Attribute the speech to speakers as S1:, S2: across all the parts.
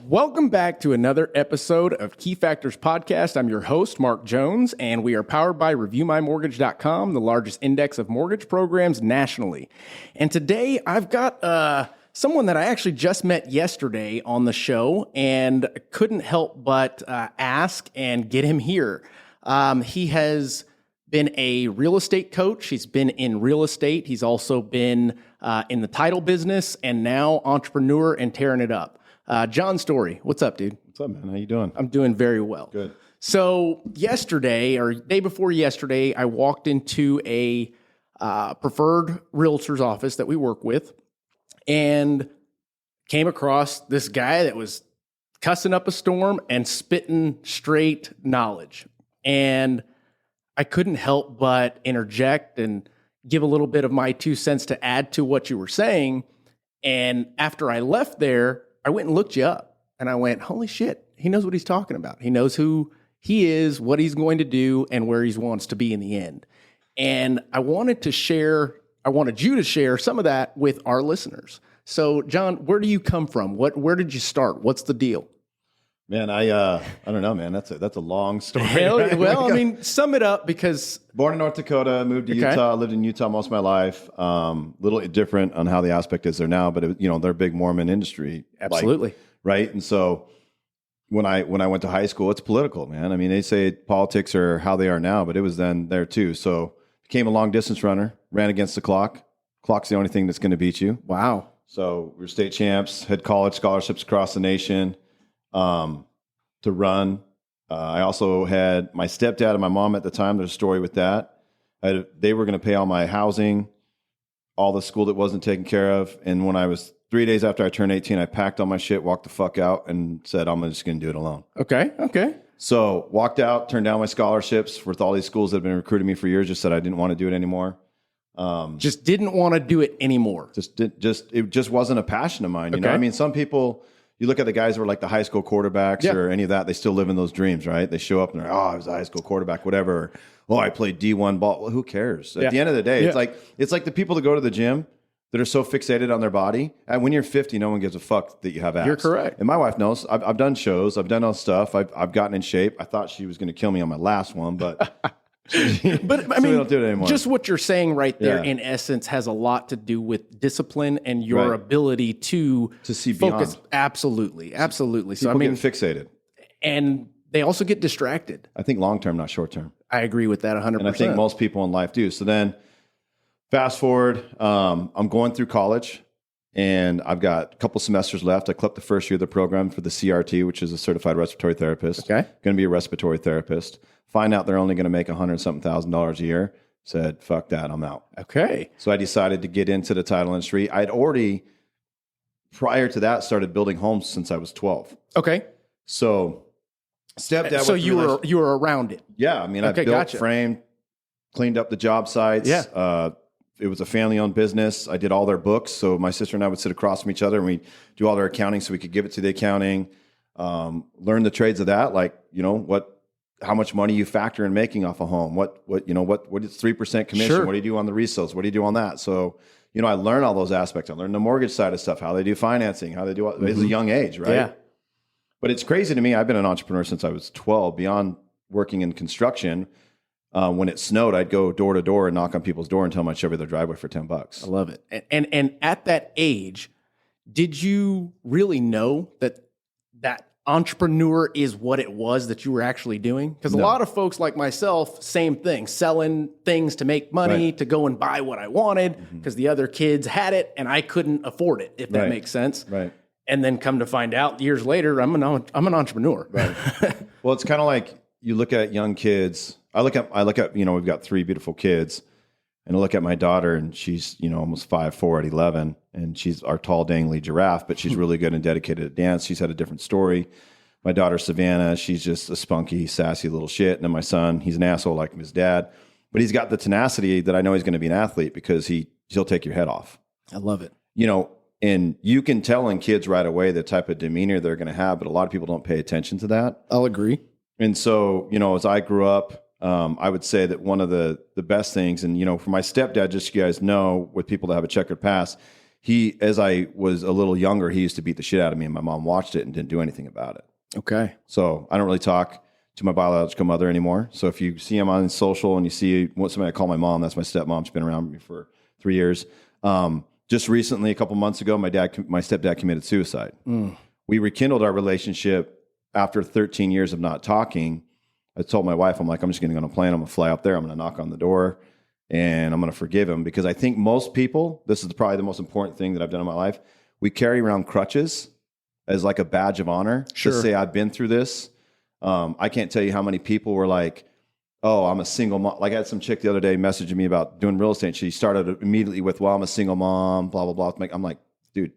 S1: Welcome back to another episode of Key Factors Podcast. I'm your host, Mark Jones, and we are powered by ReviewMyMortgage.com, the largest index of mortgage programs nationally. And today I've got someone that I actually just met yesterday on the show and couldn't help but ask and get him here. He has been a real estate coach. He's been in real estate. He's also been in the title business and now entrepreneur and tearing it up. Jon Storey, what's up, dude?
S2: What's up, man? How you doing?
S1: I'm doing very well.
S2: Good.
S1: So yesterday, or day before yesterday, I walked into a preferred realtor's office that we work with and came across this guy that was cussing up a storm and spitting straight knowledge. And I couldn't help but interject and give a little bit of my 2 cents to add to what you were saying. And after I left there, I went and looked you up and I went, holy shit, he knows what he's talking about. He knows who he is, what he's going to do, and where he wants to be in the end. And I wanted you to share some of that with our listeners. So, Jon, where do you come from? Where did you start? What's the deal?
S2: Man, I don't know, man. That's a long story.
S1: Right? Well, I mean, sum it up because
S2: born in North Dakota, moved to Utah, lived in Utah most of my life. Little different on how the aspect is there now, but they're a big Mormon industry.
S1: Absolutely.
S2: Right. And so when I went to high school, it's political, man. I mean, they say politics are how they are now, but it was then there too. So became a long distance runner, ran against the clock. Clock's the only thing that's going to beat you.
S1: Wow.
S2: So we were state champs, had college scholarships across the nation. To run. I also had my stepdad and my mom at the time. There's a story with that. They were going to pay all my housing, all the school that wasn't taken care of. And when I was 3 days after I turned 18, I packed all my shit, walked the fuck out and said, I'm just going to do it alone.
S1: Okay.
S2: So walked out, turned down my scholarships with all these schools that have been recruiting me for years, just said I didn't want to do it anymore.
S1: Just didn't want to do it anymore.
S2: It just wasn't a passion of mine. You
S1: Okay.
S2: know, I mean, some people, you look at the guys who are like the high school quarterbacks or any of that, they still live in those dreams, right? They show up and they're, I was a high school quarterback, whatever. Oh, I played D1 ball. Well, who cares? At the end of the day, it's like the people that go to the gym that are so fixated on their body. And when you're 50, no one gives a fuck that you have abs.
S1: You're correct.
S2: And my wife knows. I've done shows. I've done all stuff. I've gotten in shape. I thought she was going to kill me on my last one, but...
S1: But I
S2: so
S1: mean,
S2: we don't do it anymore.
S1: Just what you're saying right there, in essence, has a lot to do with discipline and your ability to
S2: see
S1: focus.
S2: beyond.
S1: Absolutely.
S2: People
S1: So I mean,
S2: get fixated.
S1: And they also get distracted.
S2: I think long term, not short term.
S1: I agree with that 100%.
S2: And I think most people in life do. So then, fast forward, I'm going through college, and I've got a couple semesters left. I clipped the first year of the program for the CRT, which is a certified respiratory therapist.
S1: Okay.
S2: Going to be a respiratory therapist. Find out they're only going to make $100,000 a year. Said, fuck that, I'm out.
S1: Okay.
S2: So I decided to get into the title industry. I'd already, prior to that, started building homes since I was 12.
S1: Okay.
S2: So stepdad.
S1: So you were around it.
S2: Yeah, I mean, I built, framed, cleaned up the job sites.
S1: Yeah.
S2: It was a family-owned business. I did all their books. So my sister and I would sit across from each other and we'd do all their accounting so we could give it to the accounting, learn the trades of that, like, how much money you factor in making off a home, what is 3% commission?
S1: Sure.
S2: What do you do on the resales? What do you do on that? So, I learned all those aspects. I learned the mortgage side of stuff, how they do financing, how they do it. It's a young age, right?
S1: Yeah.
S2: But it's crazy to me. I've been an entrepreneur since I was 12, beyond working in construction. When it snowed, I'd go door to door and knock on people's door and tell them I'd shovel their driveway for $10.
S1: I love it. And at that age, did you really know that entrepreneur is what it was that you were actually doing? Because a lot of folks like myself, same thing, selling things to make money, to go and buy what I wanted because the other kids had it and I couldn't afford it, if that makes sense.
S2: Right.
S1: And then come to find out years later, I'm an entrepreneur.
S2: Right. Well, it's kind of like you look at young kids. I look at, we've got 3 beautiful kids, and I look at my daughter and she's, almost 5'4" at 11, and she's our tall, dangly giraffe, but she's really good and dedicated to dance. She's had a different story. My daughter, Savannah, she's just a spunky, sassy little shit. And then my son, he's an asshole like his dad, but he's got the tenacity that I know he's going to be an athlete because he'll take your head off.
S1: I love it.
S2: And you can tell in kids right away the type of demeanor they're going to have, but a lot of people don't pay attention to that.
S1: I'll agree.
S2: And so, as I grew up, I would say that one of the best things, and, for my stepdad, just so you guys know, with people that have a checkered past, as I was a little younger, he used to beat the shit out of me, and my mom watched it and didn't do anything about it.
S1: Okay.
S2: So I don't really talk to my biological mother anymore. So if you see him on social and you see somebody I call my mom, that's my stepmom. She's been around me for 3 years. Just recently, a couple months ago, my stepdad committed suicide. We rekindled our relationship after 13 years of not talking. I told my wife, I'm like, I'm just going to go on a plane. I'm going to fly up there. I'm going to knock on the door. And I'm going to forgive him, because I think most people, this is probably the most important thing that I've done in my life. We carry around crutches as like a badge of honor to say, I've been through this. I can't tell you how many people were like, oh, I'm a single mom. Like I had some chick the other day messaging me about doing real estate. She started immediately with, well, I'm a single mom, blah, blah, blah. I'm like, dude.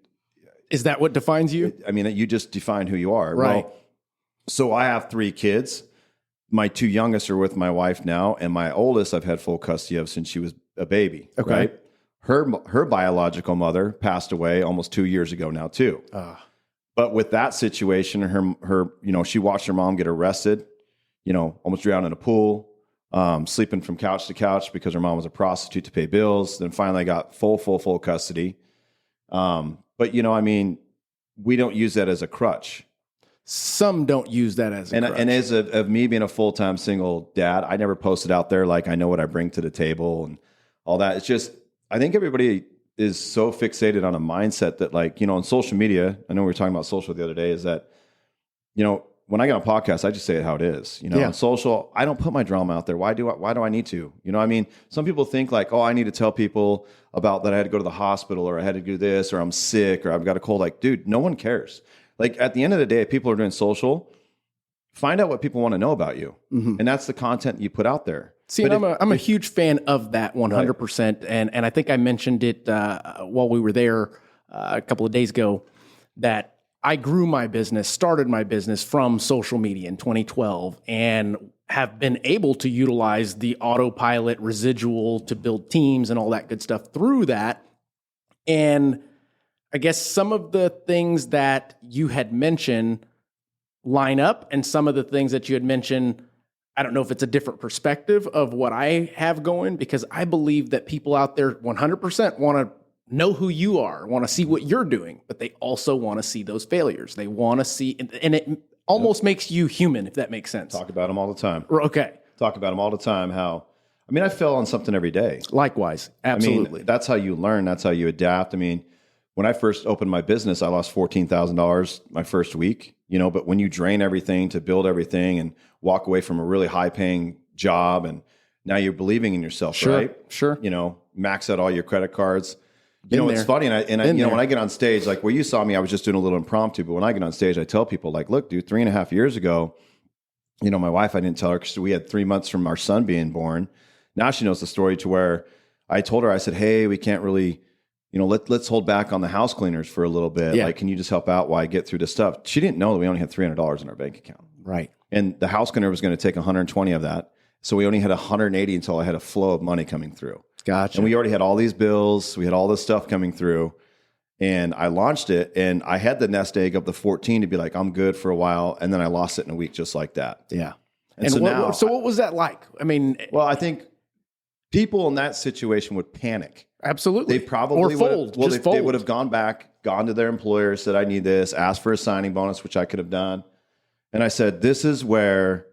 S1: Is that what defines you?
S2: I mean, you just define who you are.
S1: Right.
S2: Well, so I have 3 kids. My 2 youngest are with my wife now, and my oldest I've had full custody of since she was a baby.
S1: Okay.
S2: Right? Her biological mother passed away almost 2 years ago now too. But with that situation, her she watched her mom get arrested, almost drowned in a pool, sleeping from couch to couch because her mom was a prostitute to pay bills. Then finally got full custody. But we don't use that as a crutch.
S1: Some don't use that as a crutch.
S2: And as of me being a full-time single dad, I never posted out there like I know what I bring to the table and all that. It's just, I think everybody is so fixated on a mindset that on social media, I know we were talking about social the other day, is that, when I get on podcasts, I just say it how it is. On social, I don't put my drama out there. Why do I need to? Some people think like, oh, I need to tell people about that I had to go to the hospital, or I had to do this, or I'm sick, or I've got a cold. Like, dude, no one cares. Like at the end of the day, if people are doing social, find out what people want to know about you. And that's the content you put out there.
S1: See, I'm a huge fan of that 100%. Right. And I think I mentioned it while we were there a couple of days ago, that I started my business from social media in 2012, and have been able to utilize the autopilot residual to build teams and all that good stuff through that. And I guess some of the things that you had mentioned line up, and some of the things that you had mentioned, I don't know if it's a different perspective of what I have going, because I believe that people out there 100% want to know who you are, want to see what you're doing, but they also want to see those failures. They want to see, and it almost makes you human, if that makes sense.
S2: Talk about them all the time.
S1: Okay.
S2: Talk about them all the time. I fell on something every day.
S1: Likewise. Absolutely.
S2: That's how you learn. That's how you adapt. When I first opened my business, I lost $14,000 my first week, but when you drain everything to build everything and walk away from a really high paying job, and now you're believing in yourself, right?
S1: Sure.
S2: Max out all your credit cards. It's funny. And when I get on stage, like where you saw me, I was just doing a little impromptu, but when I get on stage, I tell people like, look, dude, 3.5 years ago, my wife, I didn't tell her because we had 3 months from our son being born. Now she knows the story to where I told her, I said, hey, we can't really, let's hold back on the house cleaners for a little bit. Yeah. Like, can you just help out while I get through this stuff? She didn't know that we only had $300 in our bank account.
S1: Right.
S2: And the house cleaner was going to take 120 of that. So we only had 180 until I had a flow of money coming through.
S1: Gotcha.
S2: And we already had all these bills. We had all this stuff coming through. And I launched it, and I had the nest egg of the 14 to be like, I'm good for a while. And then I lost it in a week just like that.
S1: Yeah.
S2: And so now.
S1: So what was that like?
S2: Well, I think people in that situation would panic.
S1: Absolutely.
S2: They probably
S1: fold.
S2: They would have gone to their employer, said, I need this, asked for a signing bonus, which I could have done. And I said, this is where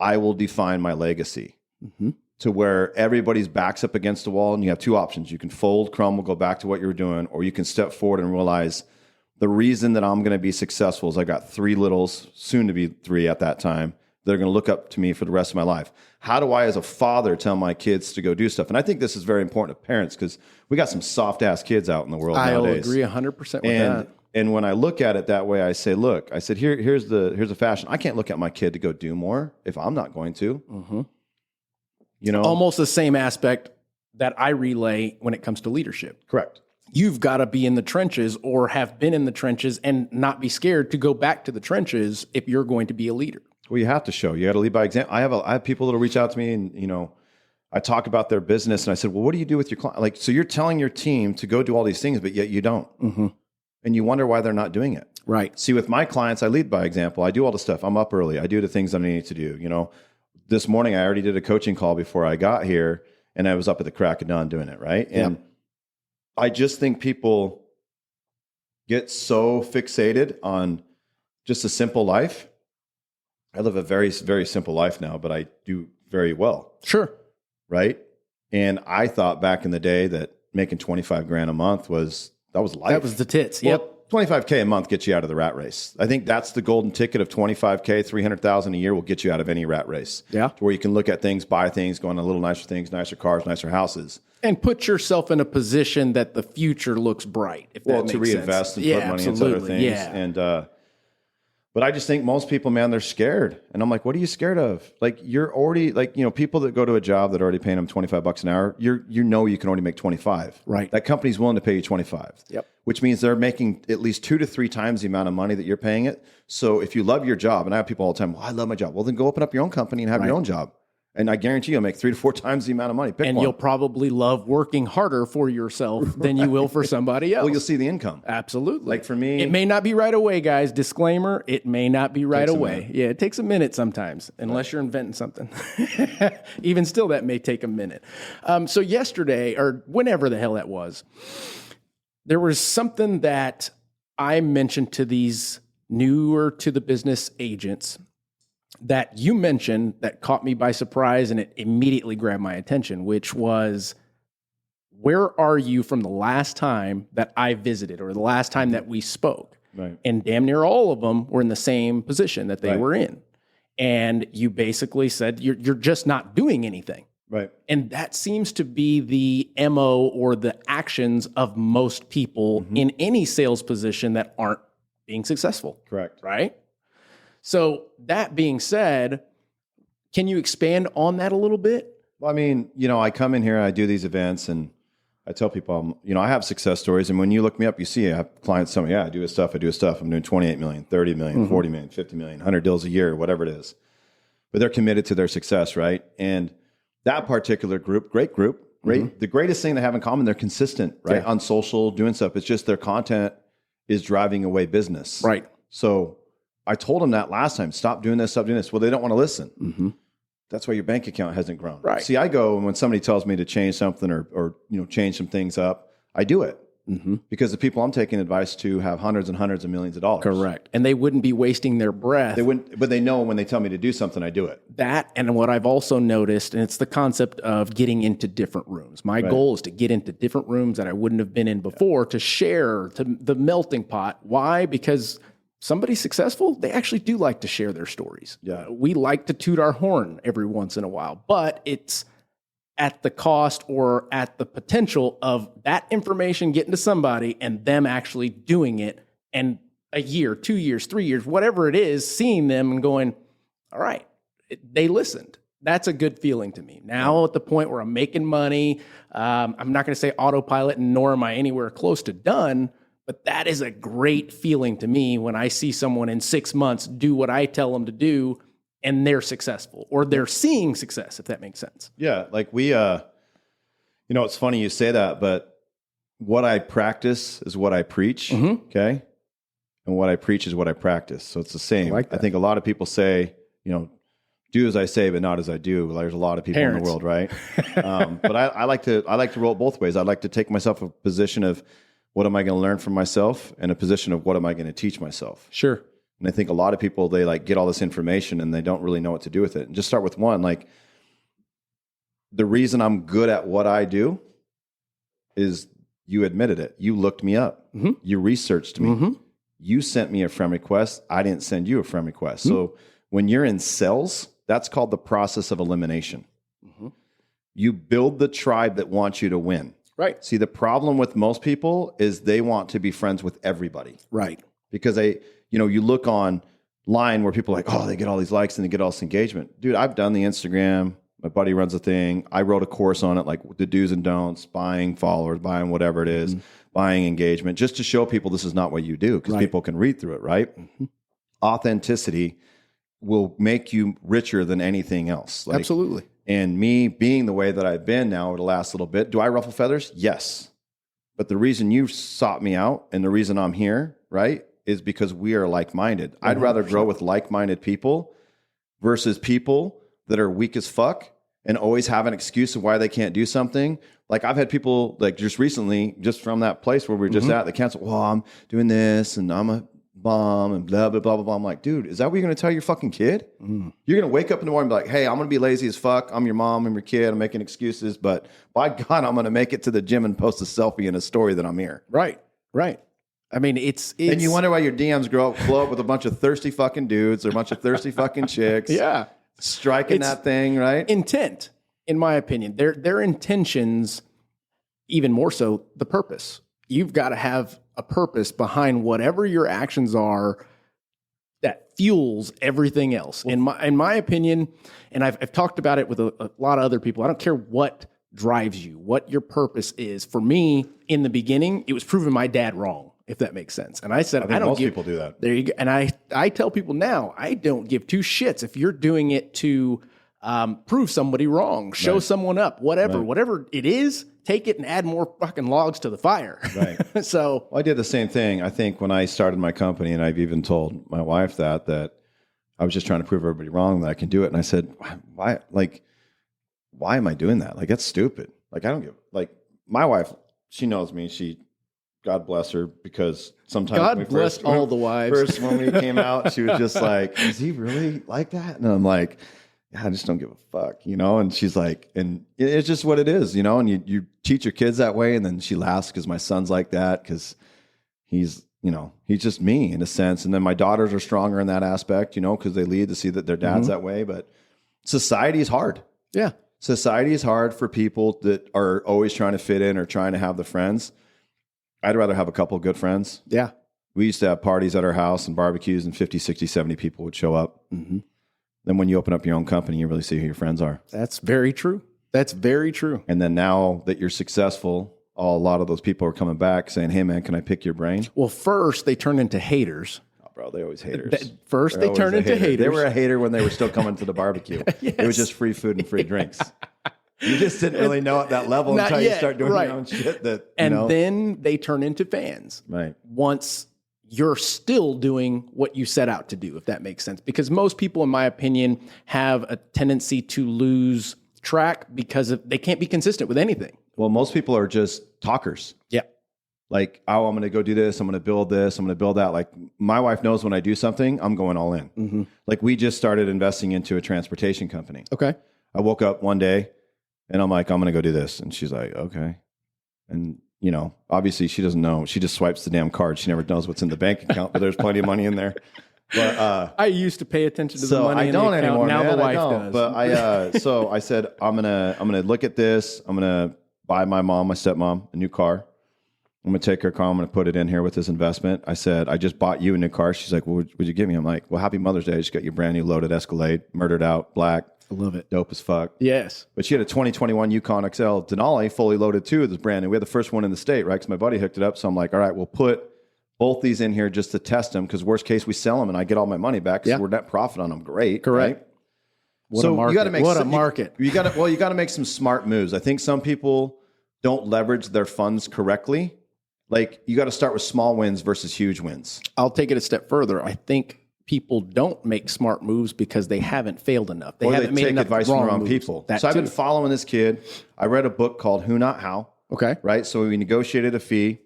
S2: I will define my legacy. To where everybody's backs up against the wall, and you have 2 options. You can fold, crumble, go back to what you were doing, or you can step forward and realize the reason that I'm going to be successful is I got 3 littles, soon to be 3 at that time, that are going to look up to me for the rest of my life. How do I, as a father, tell my kids to go do stuff? And I think this is very important to parents, because we got some soft-ass kids out in the world nowadays.
S1: I agree 100% with that.
S2: And when I look at it that way, I say, look, I said, here's the fashion. I can't look at my kid to go do more if I'm not going to.
S1: Almost the same aspect that I relay when it comes to leadership.
S2: Correct.
S1: You've got to be in the trenches, or have been in the trenches, and not be scared to go back to the trenches if you're going to be a leader.
S2: Well, you have to show. You got to lead by example. I have people that'll reach out to me, and I talk about their business, and I said, well, what do you do with your client? Like, so you're telling your team to go do all these things, but yet you don't. And you wonder why they're not doing it.
S1: Right.
S2: See, with my clients, I lead by example. I do all the stuff. I'm up early. I do the things that I need to do. This morning, I already did a coaching call before I got here, and I was up at the crack of dawn doing it, right? And I just think people get so fixated on just a simple life. I live a very, very simple life now, but I do very well.
S1: Sure.
S2: Right. And I thought back in the day that making 25 grand a month was life.
S1: That was the tits.
S2: Well,
S1: Yep.
S2: 25K a month gets you out of the rat race. I think that's the golden ticket of 25K, 300,000 a year will get you out of any rat race.
S1: Yeah.
S2: To where you can look at things, buy things, go on a little nicer things, nicer cars, nicer houses.
S1: And put yourself in a position that the future looks bright. If that makes
S2: to reinvest
S1: sense.
S2: and put money into other things.
S1: Yeah.
S2: And, but I just think most people, man, they're scared. And I'm like, what are you scared of? Like, you're already like, people that go to a job that are already paying them $25 an hour, you can only make 25.
S1: Right.
S2: That company's willing to pay you 25.
S1: Yep.
S2: Which means they're making at least 2 to 3 times the amount of money that you're paying it. So if you love your job, and I have people all the time, well, I love my job. Well, then go open up your own company and have your own job. And I guarantee you'll make 3 to 4 times the amount of money. Pick
S1: and
S2: one.
S1: you'll probably love working harder for yourself than you will for somebody else.
S2: Well, you'll see the income.
S1: Absolutely.
S2: Like for me,
S1: it may not be right away, guys. Disclaimer, it may not be right
S2: Takes a
S1: away.
S2: minute.
S1: Yeah, it takes a minute sometimes, unless you're inventing something. Even still, that may take a minute. So yesterday, or whenever the hell that was, there was something that I mentioned to these newer to the business agents that you mentioned that caught me by surprise, and it immediately grabbed my attention, which was, where are you from the last time that I visited or the last time that we spoke?
S2: Right.
S1: And damn near all of them were in the same position that they were in. And you basically said, you're just not doing anything.
S2: Right.
S1: And that seems to be the MO or the actions of most people in any sales position that aren't being successful.
S2: Correct.
S1: Right? So that being said, can you expand on that a little bit?
S2: Well, I mean, I come in here, I do these events, and I tell people, I have success stories. And when you look me up, you see I have clients tell me, I do his stuff. I'm doing 28 million, 30 million, 40 million, 50 million, 100 deals a year, whatever it is. But they're committed to their success, right? And that particular group, great group, the greatest thing they have in common, they're consistent, right? On social, doing stuff. It's just their content is driving away business.
S1: Right.
S2: So I told them that last time, stop doing this, stop doing this. Well, they don't want to listen. That's why your bank account hasn't grown.
S1: Right.
S2: See, I go, and when somebody tells me to change something or change some things up, I do it. Because the people I'm taking advice to have hundreds and hundreds of millions of dollars.
S1: Correct. And they wouldn't be wasting their breath.
S2: They wouldn't, but they know when they tell me to do something, I do it.
S1: That, and what I've also noticed, and it's the concept of getting into different rooms. My goal is to get into different rooms that I wouldn't have been in before, to share to the melting pot. Why? Because somebody successful, they actually do like to share their stories.
S2: Yeah.
S1: We like to toot our horn every once in a while, but it's at the cost or at the potential of that information getting to somebody and them actually doing it, and a year, 2 years, 3 years, whatever it is, seeing them and going, all right, they listened. That's a good feeling to me. Now at the point where I'm making money, I'm not going to say autopilot, nor am I anywhere close to done, but that is a great feeling to me when I see someone in 6 months do what I tell them to do, and they're successful, or they're seeing success, if that makes sense.
S2: Yeah. Like we, it's funny you say that, but what I practice is what I preach. Okay. And what I preach is what I practice. So it's the same. I think a lot of people say, do as I say, but not as I do. Well, there's a lot of people in the world, right? But I like to roll it both ways. I like to take myself a position of what am I going to learn from myself, and a position of what am I going to teach myself.
S1: Sure.
S2: And I think a lot of people, they get all this information and they don't really know what to do with it. And just start with one, the reason I'm good at what I do is you admitted it. You looked me up. You researched me. You sent me a friend request. I didn't send you a friend request. So when you're in sales, that's called the process of elimination. You build the tribe that wants you to win.
S1: Right.
S2: See, the problem with most people is they want to be friends with everybody.
S1: Right.
S2: Because you look online where people are like, oh, they get all these likes and they get all this engagement. Dude, I've done the Instagram. My buddy runs a thing. I wrote a course on it, like the do's and don'ts, buying followers, buying whatever it is, buying engagement, just to show people this is not what you do, because people can read through it, right? Authenticity will make you richer than anything else.
S1: Absolutely.
S2: And me being the way that I've been now over the last little bit, do I ruffle feathers? Yes. But the reason you sought me out and the reason I'm here, right, is because we are like-minded. I'd rather grow with like-minded people versus people that are weak as fuck and always have an excuse of why they can't do something. Like I've had people like just recently, just from that place where we were just at, they cancel, well, I'm doing this and I'm a mom and blah, blah, blah, blah, blah. I'm like, dude, is that what you're going to tell your fucking kid? You're going to wake up in the morning and be like, hey, I'm going to be lazy as fuck. I'm your mom, I'm your kid. I'm making excuses, but by God, I'm going to make it to the gym and post a selfie and a story that I'm here.
S1: Right. I mean, it's
S2: and you wonder why your DMs blow up with a bunch of thirsty fucking dudes or a bunch of thirsty fucking chicks.
S1: Yeah.
S2: Striking that thing, right?
S1: Intent, in my opinion. Their intentions, even more so, the purpose. You've got to have a purpose behind whatever your actions are that fuels everything else. In my opinion, and I've talked about it with a lot of other people. I don't care what drives you, what your purpose is. For me, in the beginning, it was proving my dad wrong, if that makes sense. And I said, I don't
S2: most people do that.
S1: There you go. And I tell people now, I don't give two shits if you're doing it to prove somebody wrong, show someone up, whatever it is. Take it and add more fucking logs to the fire.
S2: Right.
S1: So
S2: I did the same thing. I think when I started my company, and I've even told my wife that I was just trying to prove everybody wrong that I can do it. And I said, why am I doing that? Like, that's stupid. Like, I don't give, like, my wife, she knows me. God bless her, because sometimes
S1: God bless all the wives.
S2: First, when we came out, she was just like, is he really like that? And I'm like, yeah, I just don't give a fuck, And she's like, and it's just what it is, and you teach your kids that way. And then she laughs because my son's like that, because he's just me in a sense. And then my daughters are stronger in that aspect, because they lead to see that their dad's that way. But society is hard.
S1: Yeah.
S2: Society is hard for people that are always trying to fit in or trying to have the friends. I'd rather have a couple of good friends.
S1: Yeah.
S2: We used to have parties at our house and barbecues, and 50, 60, 70 people would show up. Mm-hmm. Then when you open up your own company, you really see who your friends are.
S1: That's very true. And
S2: then now that you're successful, a lot of those people are coming back saying, hey, man, can I pick your brain?
S1: Well, first they turn into haters.
S2: Oh, bro, they always haters.
S1: First they turn into haters.
S2: They were a hater when they were still coming to the barbecue. Yes. It was just free food and free drinks. You just didn't really know at that level until you start doing your own shit.
S1: Then they turn into fans.
S2: Right.
S1: Once you're still doing what you set out to do, if that makes sense. Because most people, in my opinion, have a tendency to lose track because they can't be consistent with anything.
S2: Well, most people are just talkers.
S1: Yeah.
S2: Like, oh, I'm going to go do this. I'm going to build this. I'm going to build that. Like, my wife knows when I do something, I'm going all in. Mm-hmm. Like, we just started investing into a transportation company.
S1: Okay.
S2: I woke up one day and I'm like, I'm going to go do this. And she's like, okay. And, obviously she doesn't know. She just swipes the damn card. She never knows what's in the bank account, but there's plenty of money in there. But
S1: I used to pay attention to the money.
S2: I don't anymore.
S1: Now
S2: man,
S1: the wife does.
S2: But so I said, I'm gonna look at this. I'm gonna buy my stepmom, a new car. I'm gonna take her car. I'm gonna put it in here with this investment. I said, I just bought you a new car. She's like, well, would you give me? I'm like, well, happy Mother's Day. I just got you a brand new loaded Escalade, murdered out, black.
S1: I love it.
S2: Dope as fuck.
S1: Yes.
S2: But she had a 2021 Yukon XL Denali, fully loaded too. It was brand new. We had the first one in the state, right? Because my buddy hooked it up. So I'm like, all right, we'll put both these in here just to test them, because worst case, we sell them and I get all my money back because we're net profit on them. Great.
S1: Correct.
S2: Right?
S1: What a market. What a market.
S2: You got to make some smart moves. I think some people don't leverage their funds correctly. Like, you got to start with small wins versus huge wins.
S1: I'll take it a step further. I think people don't make smart moves because they haven't failed enough. They haven't made enough
S2: advice from wrong people. So I've been following this kid. I read a book called Who Not How.
S1: Okay.
S2: Right. So we negotiated a fee.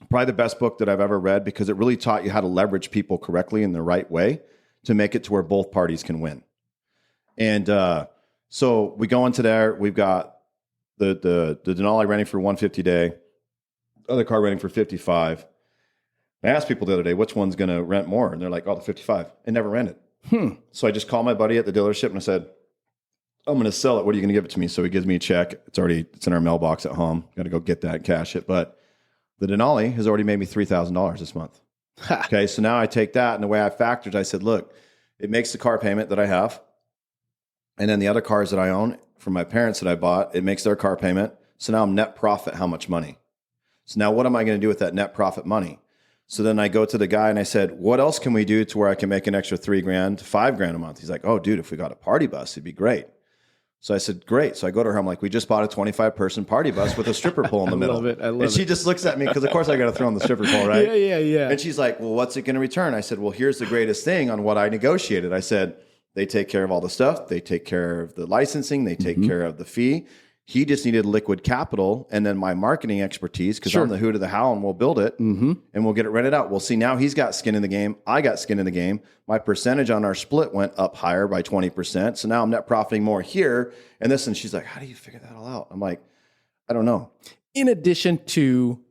S2: Probably the best book that I've ever read, because it really taught you how to leverage people correctly in the right way to make it to where both parties can win. And so we go into there. We've got the Denali renting for $150 a day, other car renting for $55. I asked people the other day, which one's going to rent more? And they're like, oh, the 55. It never rented. So I just called my buddy at the dealership and I said, I'm going to sell it. What are you going to give it to me? So he gives me a check. It's in our mailbox at home. Got to go get that and cash it. But the Denali has already made me $3,000 this month. Okay. So now I take that, and the way I factored, I said, look, it makes the car payment that I have. And then the other cars that I own from my parents that I bought, it makes their car payment. So now I'm net profit how much money? So now what am I going to do with that net profit money? So then I go to the guy and I said, what else can we do to where I can make an extra $3,000 to $5,000 a month? He's like, oh, dude, if we got a party bus, it'd be great. So I said, great. So I go to her. I'm like, we just bought a 25-person party bus with a stripper pole in the middle.
S1: I love it.
S2: And she just looks at me because, of course, I got to throw in the stripper pole, right?
S1: Yeah.
S2: And she's like, well, what's it going to return? I said, well, here's the greatest thing on what I negotiated. I said, They take care of all the stuff. They take care of the licensing. They take care of the fee. He just needed liquid capital and then my marketing expertise because I'm the who to the how and we'll build it and we'll get it rented out. Well, see, now he's got skin in the game. I got skin in the game. My percentage on our split went up higher by 20%. So now I'm net profiting more here. And this, and she's like, how do you figure that all out? I'm like, I don't know.
S1: In addition to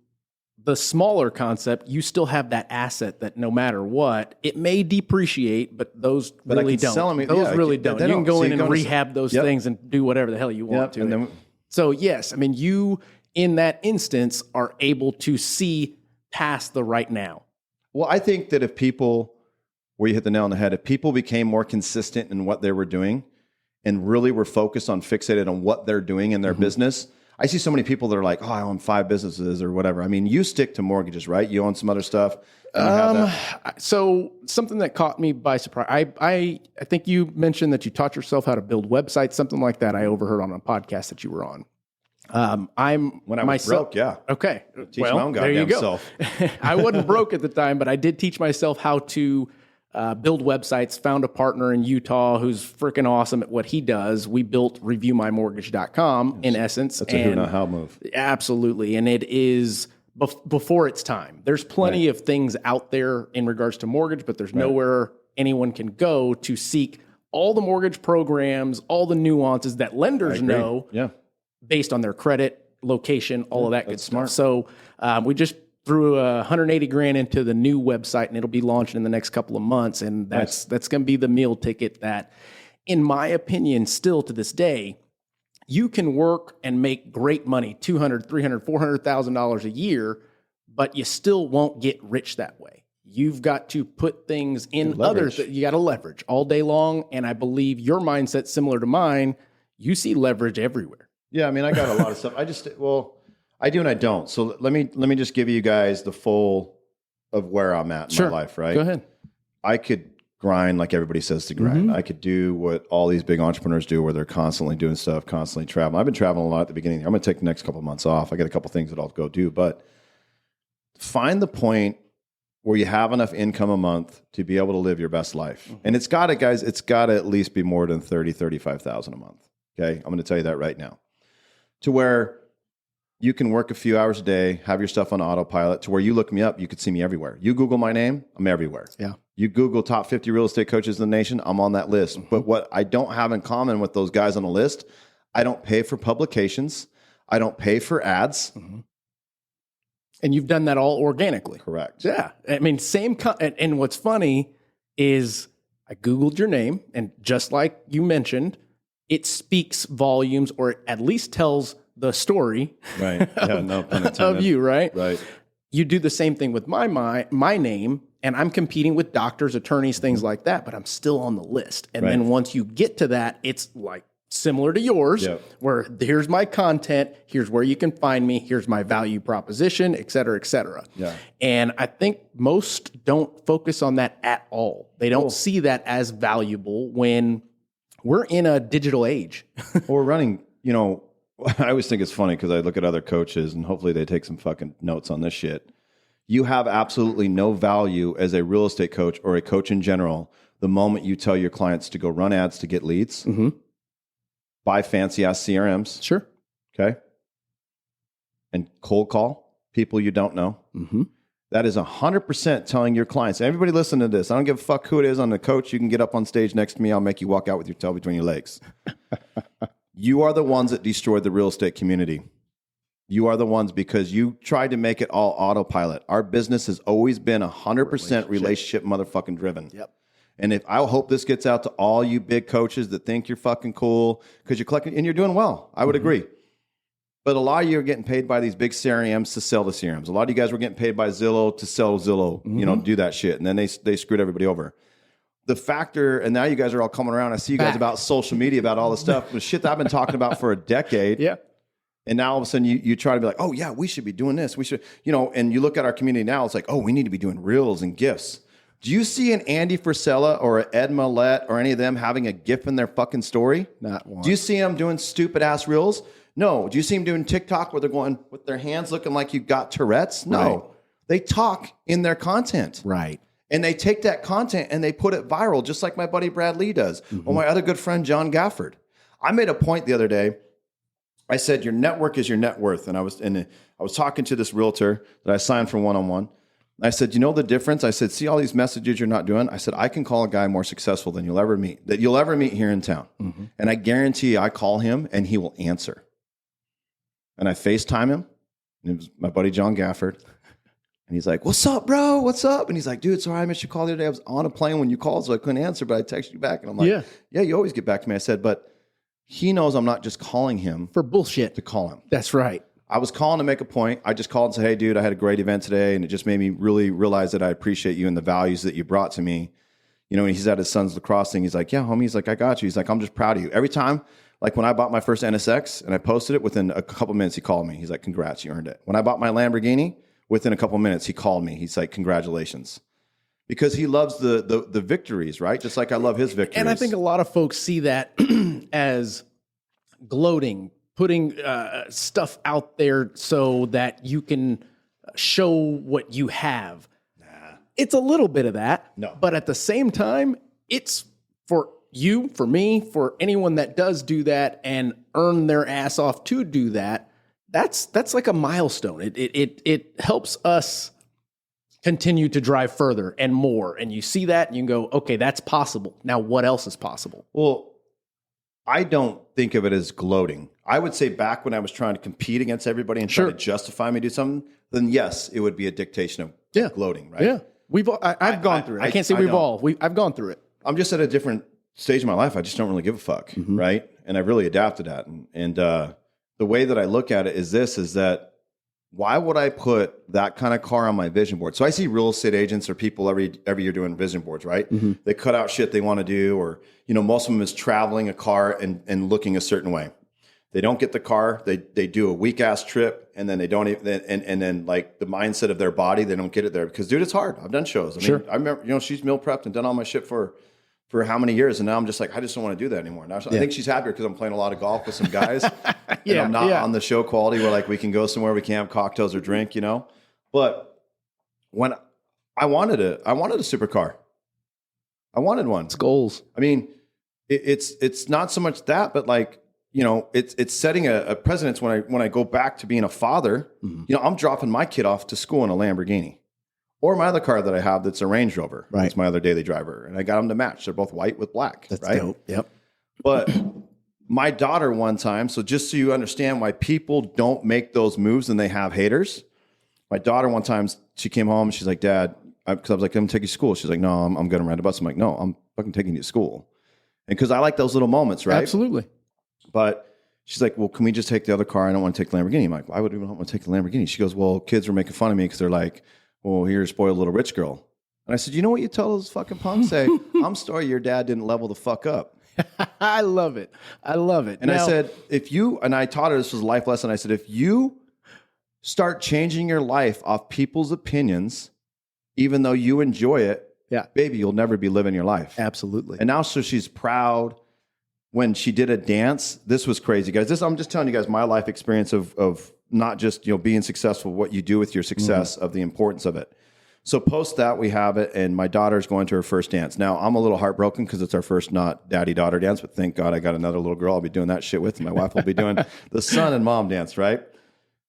S1: the smaller concept, you still have that asset that no matter what, it may depreciate, but those really don't. Those really don't. You can go in and rehab those things and do whatever the hell you want to. Then, so yes, I mean, you in that instance are able to see past the right now.
S2: Well, I think that if people, where you hit the nail on the head, if people became more consistent in what they were doing and really were focused on fixated on what they're doing in their business. I see so many people that are like, oh, I own 5 businesses or whatever. I mean, you stick to mortgages, right? You own some other stuff.
S1: So something that caught me by surprise, I think you mentioned that you taught yourself how to build websites, something like that. I overheard on a podcast that you were on.
S2: When I was broke, yeah.
S1: Okay.
S2: Teach my own goddamn self.
S1: I wasn't broke at the time, but I did teach myself how to build websites, found a partner in Utah who's freaking awesome at what he does. We built reviewmymortgage.com in essence.
S2: That's a who, not how move.
S1: Absolutely. And it is before its time. There's plenty of things out there in regards to mortgage, but there's nowhere anyone can go to seek all the mortgage programs, all the nuances that lenders know based on their credit, location, all of that good stuff. So we just threw $180,000 into the new website, and it'll be launched in the next couple of months. And that's going to be the meal ticket that, in my opinion, still to this day, you can work and make great money, $200,000, $300,000, $400,000 a year, but you still won't get rich that way. You've got to put things in others that you got to leverage all day long. And I believe your mindset's similar to mine. You see leverage everywhere.
S2: Yeah, I mean, I got a lot of stuff. I do and I don't. So let me just give you guys the full of where I'm at in my life, right?
S1: Go ahead.
S2: I could grind like everybody says to grind. I could do what all these big entrepreneurs do where they're constantly doing stuff, constantly traveling. I've been traveling a lot at the beginning. I'm going to take the next couple of months off. I got a couple of things that I'll go do, but find the point where you have enough income a month to be able to live your best life. And it's got to at least be more than $35,000 a month. Okay. I'm going to tell you that right now. To where you can work a few hours a day, have your stuff on autopilot, to where you look me up, you could see me everywhere. You Google my name, I'm everywhere. Yeah. You Google top 50 real estate coaches in the nation, I'm on that list. But what I don't have in common with those guys on the list, I don't pay for publications. I don't pay for ads.
S1: And you've done that all organically.
S2: Correct.
S1: Yeah. I mean, and what's funny is I Googled your name, and just like you mentioned, it speaks volumes, or at least tells the story of you, right?
S2: Right.
S1: You do the same thing with my name, and I'm competing with doctors, attorneys, things like that, but I'm still on the list. And then once you get to that, it's like similar to yours, where here's my content, here's where you can find me, here's my value proposition, et cetera, et cetera. Yeah. And I think most don't focus on that at all. They don't see that as valuable when we're in a digital age.
S2: Or running, I always think it's funny because I look at other coaches and hopefully they take some fucking notes on this shit. You have absolutely no value as a real estate coach or a coach in general the moment you tell your clients to go run ads to get leads, buy fancy ass CRMs.
S1: Sure.
S2: Okay. And cold call people you don't know. That is 100% telling your clients. Everybody listen to this. I don't give a fuck who it is on the coach. You can get up on stage next to me. I'll make you walk out with your tail between your legs. You are the ones that destroyed the real estate community. You are the ones because you tried to make it all autopilot. Our business has always been 100% relationship motherfucking driven. Yep. And I hope this gets out to all you big coaches that think you're fucking cool because you're collecting and you're doing well. I would agree. But a lot of you are getting paid by these big CRMs to sell the CRMs. A lot of you guys were getting paid by Zillow to sell Zillow, do that shit. And then they screwed everybody over. The factor, and now you guys are all coming around. I see you guys about social media, about all this stuff, the shit that I've been talking about for a decade. Yeah. And now all of a sudden you try to be like, oh yeah, we should be doing this. We should, and you look at our community now, it's like, oh, we need to be doing reels and GIFs. Do you see an Andy Frisella or an Ed Millette or any of them having a GIF in their fucking story? Not one. Do you see them doing stupid ass reels? No. Do you see them doing TikTok where they're going with their hands looking like you got Tourette's? No. Right. They talk in their content.
S1: Right.
S2: And they take that content and they put it viral, just like my buddy Brad Lee does, or my other good friend, John Gafford. I made a point the other day. I said, your network is your net worth. And I was talking to this realtor that I signed for one-on-one. I said, you know the difference? I said, see all these messages you're not doing? I said, I can call a guy more successful than you'll ever meet here in town. And I guarantee you, I call him and he will answer. And I FaceTime him. And it was my buddy John Gafford. And he's like, what's up, bro? What's up? And he's like, dude, sorry I missed your call the other day. I was on a plane when you called, so I couldn't answer, but I texted you back. And I'm like, yeah, you always get back to me. I said, but he knows I'm not just calling him
S1: for bullshit
S2: to call him.
S1: That's right.
S2: I was calling to make a point. I just called and said, hey, dude, I had a great event today. And it just made me really realize that I appreciate you and the values that you brought to me. You know, when he's at his son's lacrosse thing, he's like, yeah, homie. He's like, I got you. He's like, I'm just proud of you. Every time, like when I bought my first NSX and I posted it, within a couple minutes, he called me. He's like, congrats, you earned it. When I bought my Lamborghini, within a couple minutes, he called me. He's like, congratulations. Because he loves the victories, right? Just like I love his victories.
S1: And I think a lot of folks see that as gloating, putting stuff out there so that you can show what you have. Nah. It's a little bit of that. No. But at the same time, it's for you, for me, for anyone that does do that and earn their ass off to do that. That's like a milestone. It helps us continue to drive further and more. And you see that and you can go, okay, that's possible. Now what else is possible?
S2: Well, I don't think of it as gloating. I would say back when I was trying to compete against everybody and try to justify me do something, then yes, it would be a dictation of gloating, right?
S1: Yeah. I've gone through it. I can't say we've all. I've gone through it.
S2: I'm just at a different stage of my life. I just don't really give a fuck, right? And I've really adapted that. And the way that I look at it is that why would I put that kind of car on my vision board? So I see real estate agents or people every year doing vision boards, right? They cut out shit they want to do, or, you know, most of them is traveling a car and looking a certain way. They don't get the car. They do a weak ass trip, and then they don't even, and then like the mindset of their body, they don't get it there because, dude, it's hard. I've done shows. I mean, I remember, you know, she's meal prepped and done all my shit for how many years, and now I'm just like, I just don't want to do that anymore. Now I think she's happier because I'm playing a lot of golf with some guys. And I'm not on the show quality where like we can go somewhere, we can have cocktails or drink, you know. But when I wanted a supercar, I wanted one.
S1: It's goals.
S2: I mean, it's not so much that, but like, you know, it's setting a precedence when I go back to being a father. You know, I'm dropping my kid off to school in a Lamborghini. Or my other car that I have that's a Range Rover. Right. It's my other daily driver. And I got them to match. They're both white with black.
S1: That's dope. Yep.
S2: But my daughter one time, so just so you understand why people don't make those moves and they have haters. My daughter one time, she came home and she's like, Dad, because I was like, I'm taking you to school. She's like, no, I'm going to rent a bus. I'm like, no, I'm fucking taking you to school. And because I like those little moments, right?
S1: Absolutely.
S2: But she's like, well, can we just take the other car? I don't want to take the Lamborghini. I'm like, why would we not want to take the Lamborghini? She goes, well, kids were making fun of me because they're like, well, here's a spoiled little rich girl. And I said, you know what you tell those fucking punks? Say, I'm sorry your dad didn't level the fuck up.
S1: I love it. I love it.
S2: And I said, and I taught her, this was a life lesson. I said, if you start changing your life off people's opinions, even though you enjoy it, baby, you'll never be living your life.
S1: Absolutely.
S2: And now, so she's proud. When she did a dance, this was crazy, guys. I'm just telling you guys my life experience of not just, you know, being successful, what you do with your success, of the importance of it. So post that, we have it, and my daughter's going to her first dance. Now, I'm a little heartbroken because it's our first not daddy-daughter dance, but thank God I got another little girl I'll be doing that shit with, and my wife will be doing the son and mom dance, right?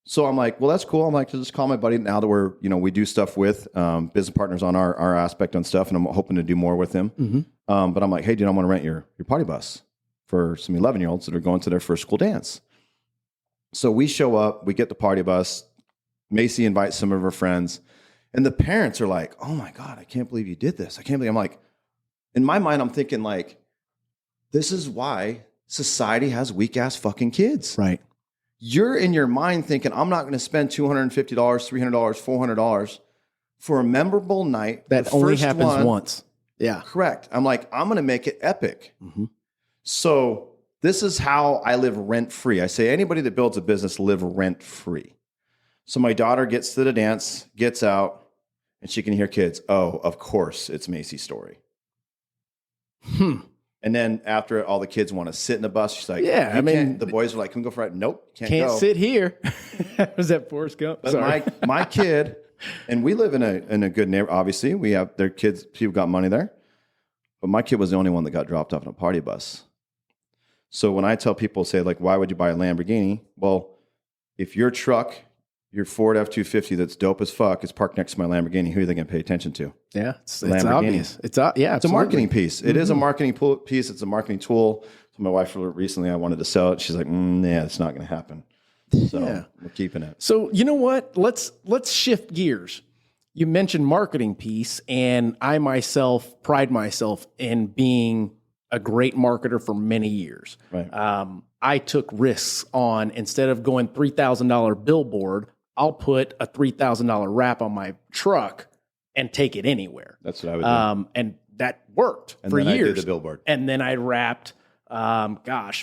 S2: So I'm like, well, that's cool. I'm like, just call my buddy now that we're, you know, we do stuff with business partners on our aspect on stuff, and I'm hoping to do more with him. But I'm like, hey, dude, I want to rent your party bus for some 11-year-olds that are going to their first school dance. So we show up, we get the party bus. Macy invites some of her friends, and the parents are like, oh my God, I can't believe you did this. I can't believe, I'm like, in my mind, I'm thinking like, this is why society has weak ass fucking kids.
S1: Right.
S2: You're in your mind thinking, I'm not going to spend $250, $300, $400 for a memorable night.
S1: That only happens once. Yeah.
S2: Correct. I'm like, I'm going to make it epic. So this is how I live rent-free. I say anybody that builds a business live rent-free. So my daughter gets to the dance, gets out, and she can hear kids. Oh, of course, it's Macy's story. And then after all the kids want to sit in the bus, she's like,
S1: yeah, I mean,
S2: the boys are like, can we go for it? Nope, can't
S1: go.
S2: Can't
S1: sit here. Was that Forrest Gump?
S2: But my kid And we live in a good neighborhood. Obviously, we have their kids. People got money there, but my kid was the only one that got dropped off in a party bus. So when I tell people, say like, why would you buy a Lamborghini? Well, if your truck, your Ford F-250 that's dope as fuck is parked next to my Lamborghini, who are they going to pay attention to?
S1: Yeah, it's obvious. It's a
S2: marketing piece. It is a marketing piece. It's a marketing tool. So my wife recently, I wanted to sell it. She's like, yeah, it's not going to happen. So we're keeping it.
S1: So you know what? Let's shift gears. You mentioned marketing piece, and I myself pride myself in being a great marketer for many years.
S2: Right.
S1: I took risks on, instead of going $3,000 billboard, I'll put a $3,000 wrap on my truck and take it anywhere.
S2: That's what I would do.
S1: And that worked for years.
S2: I did the billboard.
S1: And then I wrapped,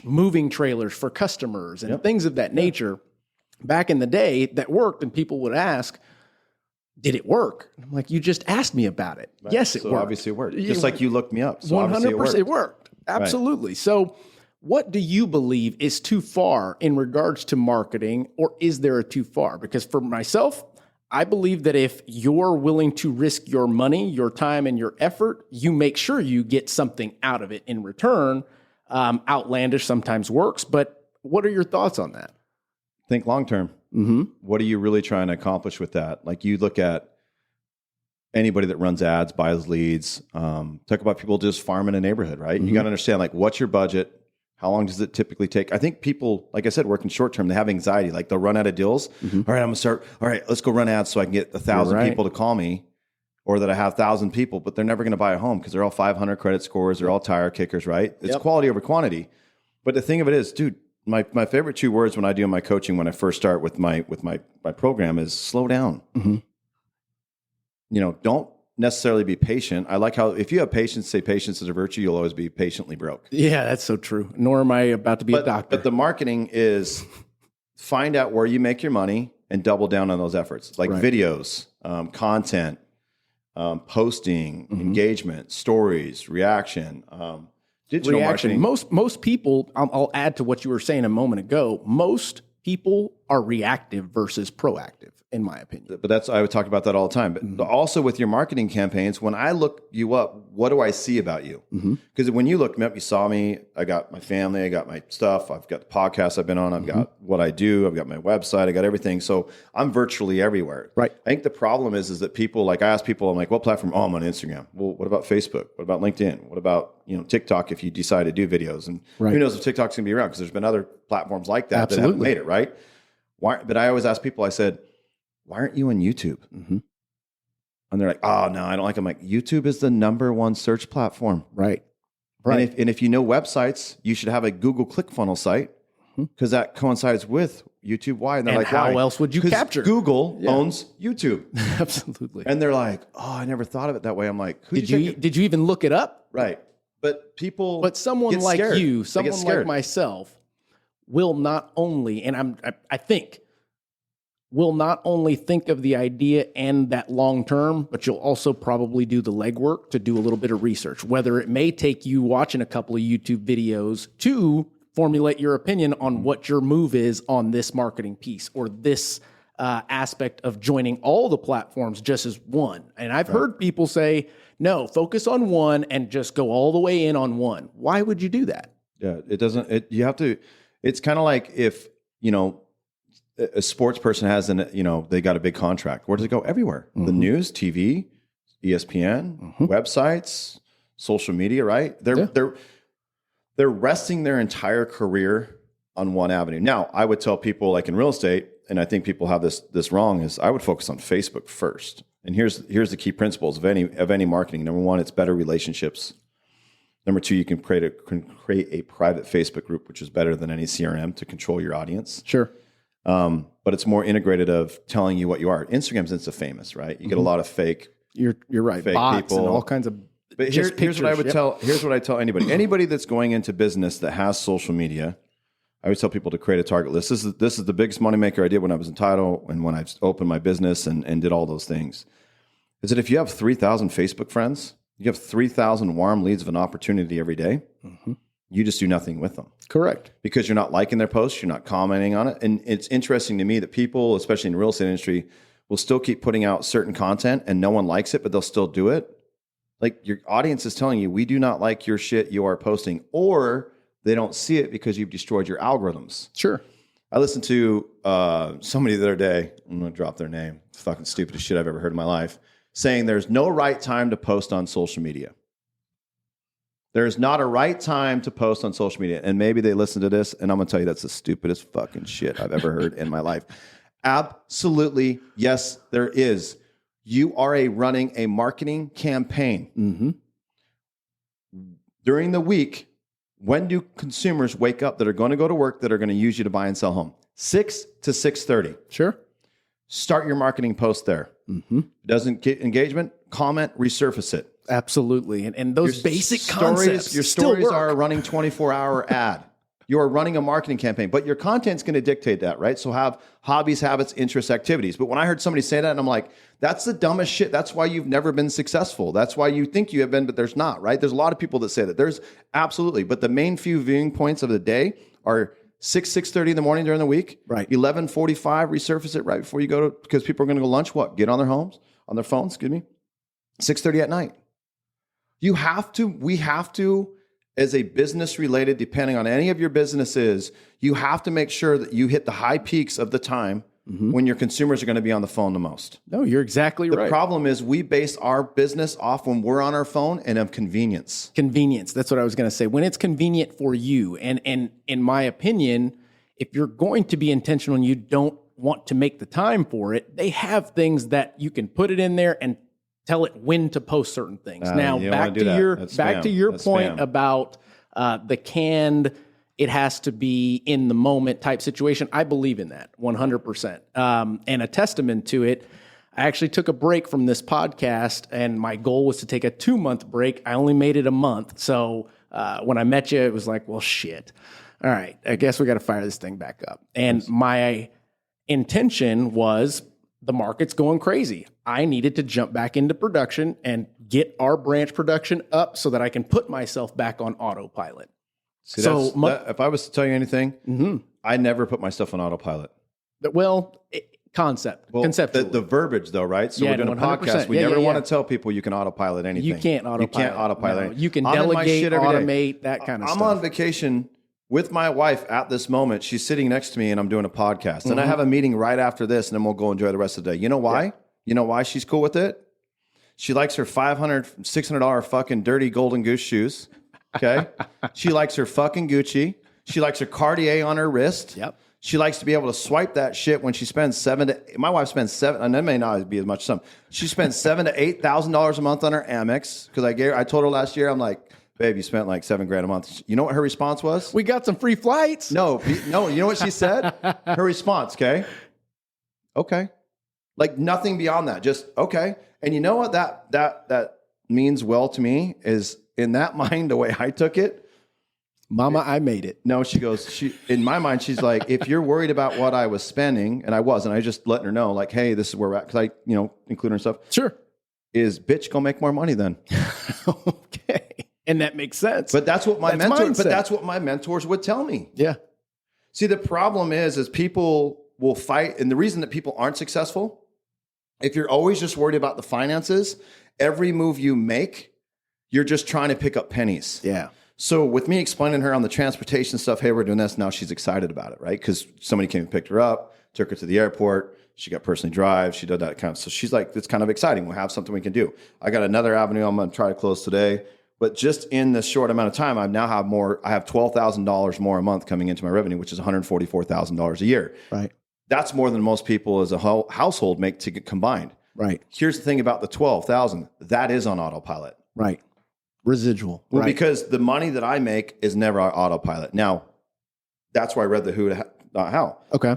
S1: moving trailers for customers and things of that nature. Back in the day, that worked, and people would ask, did it work? And I'm like, you just asked me about it. Right. Yes, it worked.
S2: Obviously it worked. Just like you looked me up. So
S1: 100% it worked. Absolutely. Right. So what do you believe is too far in regards to marketing, or is there a too far? Because for myself, I believe that if you're willing to risk your money, your time, and your effort, you make sure you get something out of it in return. Outlandish sometimes works, but what are your thoughts on that?
S2: Think long-term.
S1: Mm-hmm.
S2: What are you really trying to accomplish with that? Like, you look at anybody that runs ads, buys leads, talk about people just farming a neighborhood, right?
S1: Mm-hmm.
S2: You got to understand, like, what's your budget? How long does it typically take? I think people, like I said, working short-term, they have anxiety. Like, they'll run out of deals. Mm-hmm. All right, I'm going to start. All right, let's go run ads so I can get 1,000 people to call me, or that I have 1,000 people, but they're never going to buy a home because they're all 500 credit scores. They're all tire kickers, right? It's quality over quantity. But the thing of it is, dude, my favorite 2 words when I do my coaching, when I first start with my program, is slow down.
S1: Mm-hmm.
S2: You know, don't necessarily be patient. I like how, if you have patience, say patience is a virtue, you'll always be patiently broke.
S1: Yeah, that's so true. Nor am I about to be a doctor.
S2: But the marketing is find out where you make your money and double down on those efforts, like videos, content, posting, engagement, stories, reaction, digital marketing.
S1: Most people, I'll add to what you were saying a moment ago, most people are reactive versus proactive, in my opinion.
S2: But I would talk about that all the time. But also with your marketing campaigns, when I look you up, what do I see about you? Because when you looked me up, you saw me. I got my family. I got my stuff. I've got the podcast I've been on. I've got what I do. I've got my website. I got everything. So I'm virtually everywhere.
S1: Right. I
S2: think the problem is that people, like, I ask people, I'm like, what platform? Oh, I'm on Instagram. Well, what about Facebook? What about LinkedIn? What about, TikTok, if you decide to do videos? And who knows if TikTok's going to be around, because there's been other platforms like that that haven't made it, right? Why? But I always ask people, I said, why aren't you on YouTube? And they're like, oh, no, I don't like it. I'm like, YouTube is the #1 search platform.
S1: Right.
S2: And if you know websites, you should have a Google ClickFunnels site, because that coincides with YouTube. Why? And they're like,
S1: how else would you capture?
S2: Google owns YouTube.
S1: Absolutely.
S2: And they're like, oh, I never thought of it that way. I'm like,
S1: did you even look it up?
S2: Right. But people,
S1: someone like
S2: scared.
S1: you, someone like myself, will not only, and I think, will not only think of the idea and that long term, but you'll also probably do the legwork to do a little bit of research, whether it may take you watching a couple of YouTube videos to formulate your opinion on what your move is on this marketing piece, or this aspect of joining all the platforms just as one. And I've heard people say, no, focus on one and just go all the way in on one. Why would you do that?
S2: Yeah, it doesn't, you have to, it's kind of like if, a sports person has they got a big contract. Where does it go? Everywhere. The news, TV, ESPN, websites, social media, right? They're resting their entire career on one avenue. Now, I would tell people, like in real estate, and I think people have this wrong, is I would focus on Facebook first. And here's the key principles of any marketing. Number 1, it's better relationships. Number 2, you can create a private Facebook group, which is better than any CRM to control your audience.
S1: Sure.
S2: But it's more integrated of telling you what you are. Instagram's Insta-famous, right? You get a lot of fake.
S1: You're right.
S2: Fake
S1: bots
S2: people.
S1: And all kinds of.
S2: But here's what I would tell. Here's what I tell anybody. Anybody that's going into business that has social media, I would tell people to create a target list. This is the biggest moneymaker I did when I was in title and when I opened my business and did all those things. Is that if you have 3,000 Facebook friends, you have 3,000 warm leads of an opportunity every day. You just do nothing with them.
S1: Correct.
S2: Because you're not liking their posts, you're not commenting on it. And it's interesting to me that people, especially in the real estate industry, will still keep putting out certain content and no one likes it, but they'll still do it. Like your audience is telling you, we do not like your shit you are posting, or they don't see it because you've destroyed your algorithms.
S1: Sure.
S2: I listened to somebody the other day, I'm going to drop their name, it's fucking stupidest shit I've ever heard in my life, saying there's no right time to post on social media. There's not a right time to post on social media. And maybe they listen to this, and I'm going to tell you that's the stupidest fucking shit I've ever heard in my life. Absolutely, yes, there is. You are running a marketing campaign.
S1: Mm-hmm.
S2: During the week, when do consumers wake up that are going to go to work that are going to use you to buy and sell home? 6 to 6:30.
S1: Sure.
S2: Start your marketing post there.
S1: Mm-hmm.
S2: Doesn't get engagement, comment, resurface it.
S1: Absolutely. And those
S2: Your
S1: basic
S2: stories,
S1: concepts
S2: your
S1: still
S2: stories
S1: work.
S2: are a running 24-hour ad. You are running a marketing campaign, but your content's going to dictate that, right? So have hobbies, habits, interests, activities. But when I heard somebody say that, and I'm like, that's the dumbest shit. That's why you've never been successful. That's why you think you have been, but there's not, right? There's a lot of people that say that. There's absolutely. But the main few viewing points of the day are 6:30 in the morning during the week.
S1: Right.
S2: 11:45, resurface it right before you go to, because people are going to go lunch, what? Get on their phones, excuse me. 6:30 at night. We have to, as a business related, depending on any of your businesses, you have to make sure that you hit the high peaks of the time when your consumers are going to be on the phone the most.
S1: No, you're exactly right.
S2: The problem is we base our business off when we're on our phone and of convenience.
S1: Convenience. That's what I was going to say. When it's convenient for you. And in my opinion, if you're going to be intentional and you don't want to make the time for it, they have things that you can put it in there and tell it when to post certain things. Now, back to your point about the canned, it has to be in the moment type situation. I believe in that 100%. And a testament to it, I actually took a break from this podcast, and my goal was to take a 2-month break. I only made it a month. So when I met you, it was like, well, shit. All right, I guess we got to fire this thing back up. And my intention was, the market's going crazy. I needed to jump back into production and get our branch production up so that I can put myself back on autopilot.
S2: See, if I was to tell you anything, I never put myself on autopilot.
S1: Conceptually.
S2: The verbiage, though, right? So we're doing a podcast. We never want to tell people you can autopilot anything.
S1: You can't autopilot.
S2: anything.
S1: You can delegate, automate, that kind of stuff.
S2: I'm on vacation with my wife at this moment. She's sitting next to me and I'm doing a podcast. And I have a meeting right after this, and then we'll go enjoy the rest of the day. You know why? Yeah. You know why she's cool with it? She likes her $500, $600 fucking dirty golden goose shoes. Okay? She likes her fucking Gucci. She likes her Cartier on her wrist.
S1: Yep.
S2: She likes to be able to swipe that shit when she spends my wife spends $7, and that may not be as much some. She spends $7,000 to $8,000 a month on her Amex. Because I told her last year, I'm like, babe, you spent like $7,000 a month. You know what her response was?
S1: We got some free flights.
S2: No. You know what she said? Her response, okay. Like nothing beyond that. Just okay. And you know what that means well to me is, in that mind, the way I took it,
S1: Mama, I made it.
S2: No, she goes, in my mind, she's like, if you're worried about what I was spending, and I was, and I just letting her know, like, hey, this is where we're at, because I, include her and stuff.
S1: Sure.
S2: Is bitch go make more money then?
S1: Okay. And that makes sense.
S2: But that's what that's what my mentors would tell me.
S1: Yeah.
S2: See, the problem is people will fight, and the reason that people aren't successful, if you're always just worried about the finances, every move you make, you're just trying to pick up pennies.
S1: Yeah.
S2: So with me explaining her on the transportation stuff, hey, we're doing this, now she's excited about it, right? Because somebody came and picked her up, took her to the airport, she got personally drive, she did that kind of, so she's like, it's kind of exciting. We'll have something we can do. I got another avenue I'm going to try to close today. But just in this short amount of time, I have $12,000 more a month coming into my revenue, which is $144,000 a year.
S1: Right.
S2: That's more than most people as a whole household make to get combined.
S1: Right.
S2: Here's the thing about the $12,000. That is on autopilot.
S1: Right. Residual.
S2: Well,
S1: right.
S2: Because the money that I make is never on autopilot. Now, that's why I read the who, not how.
S1: Okay.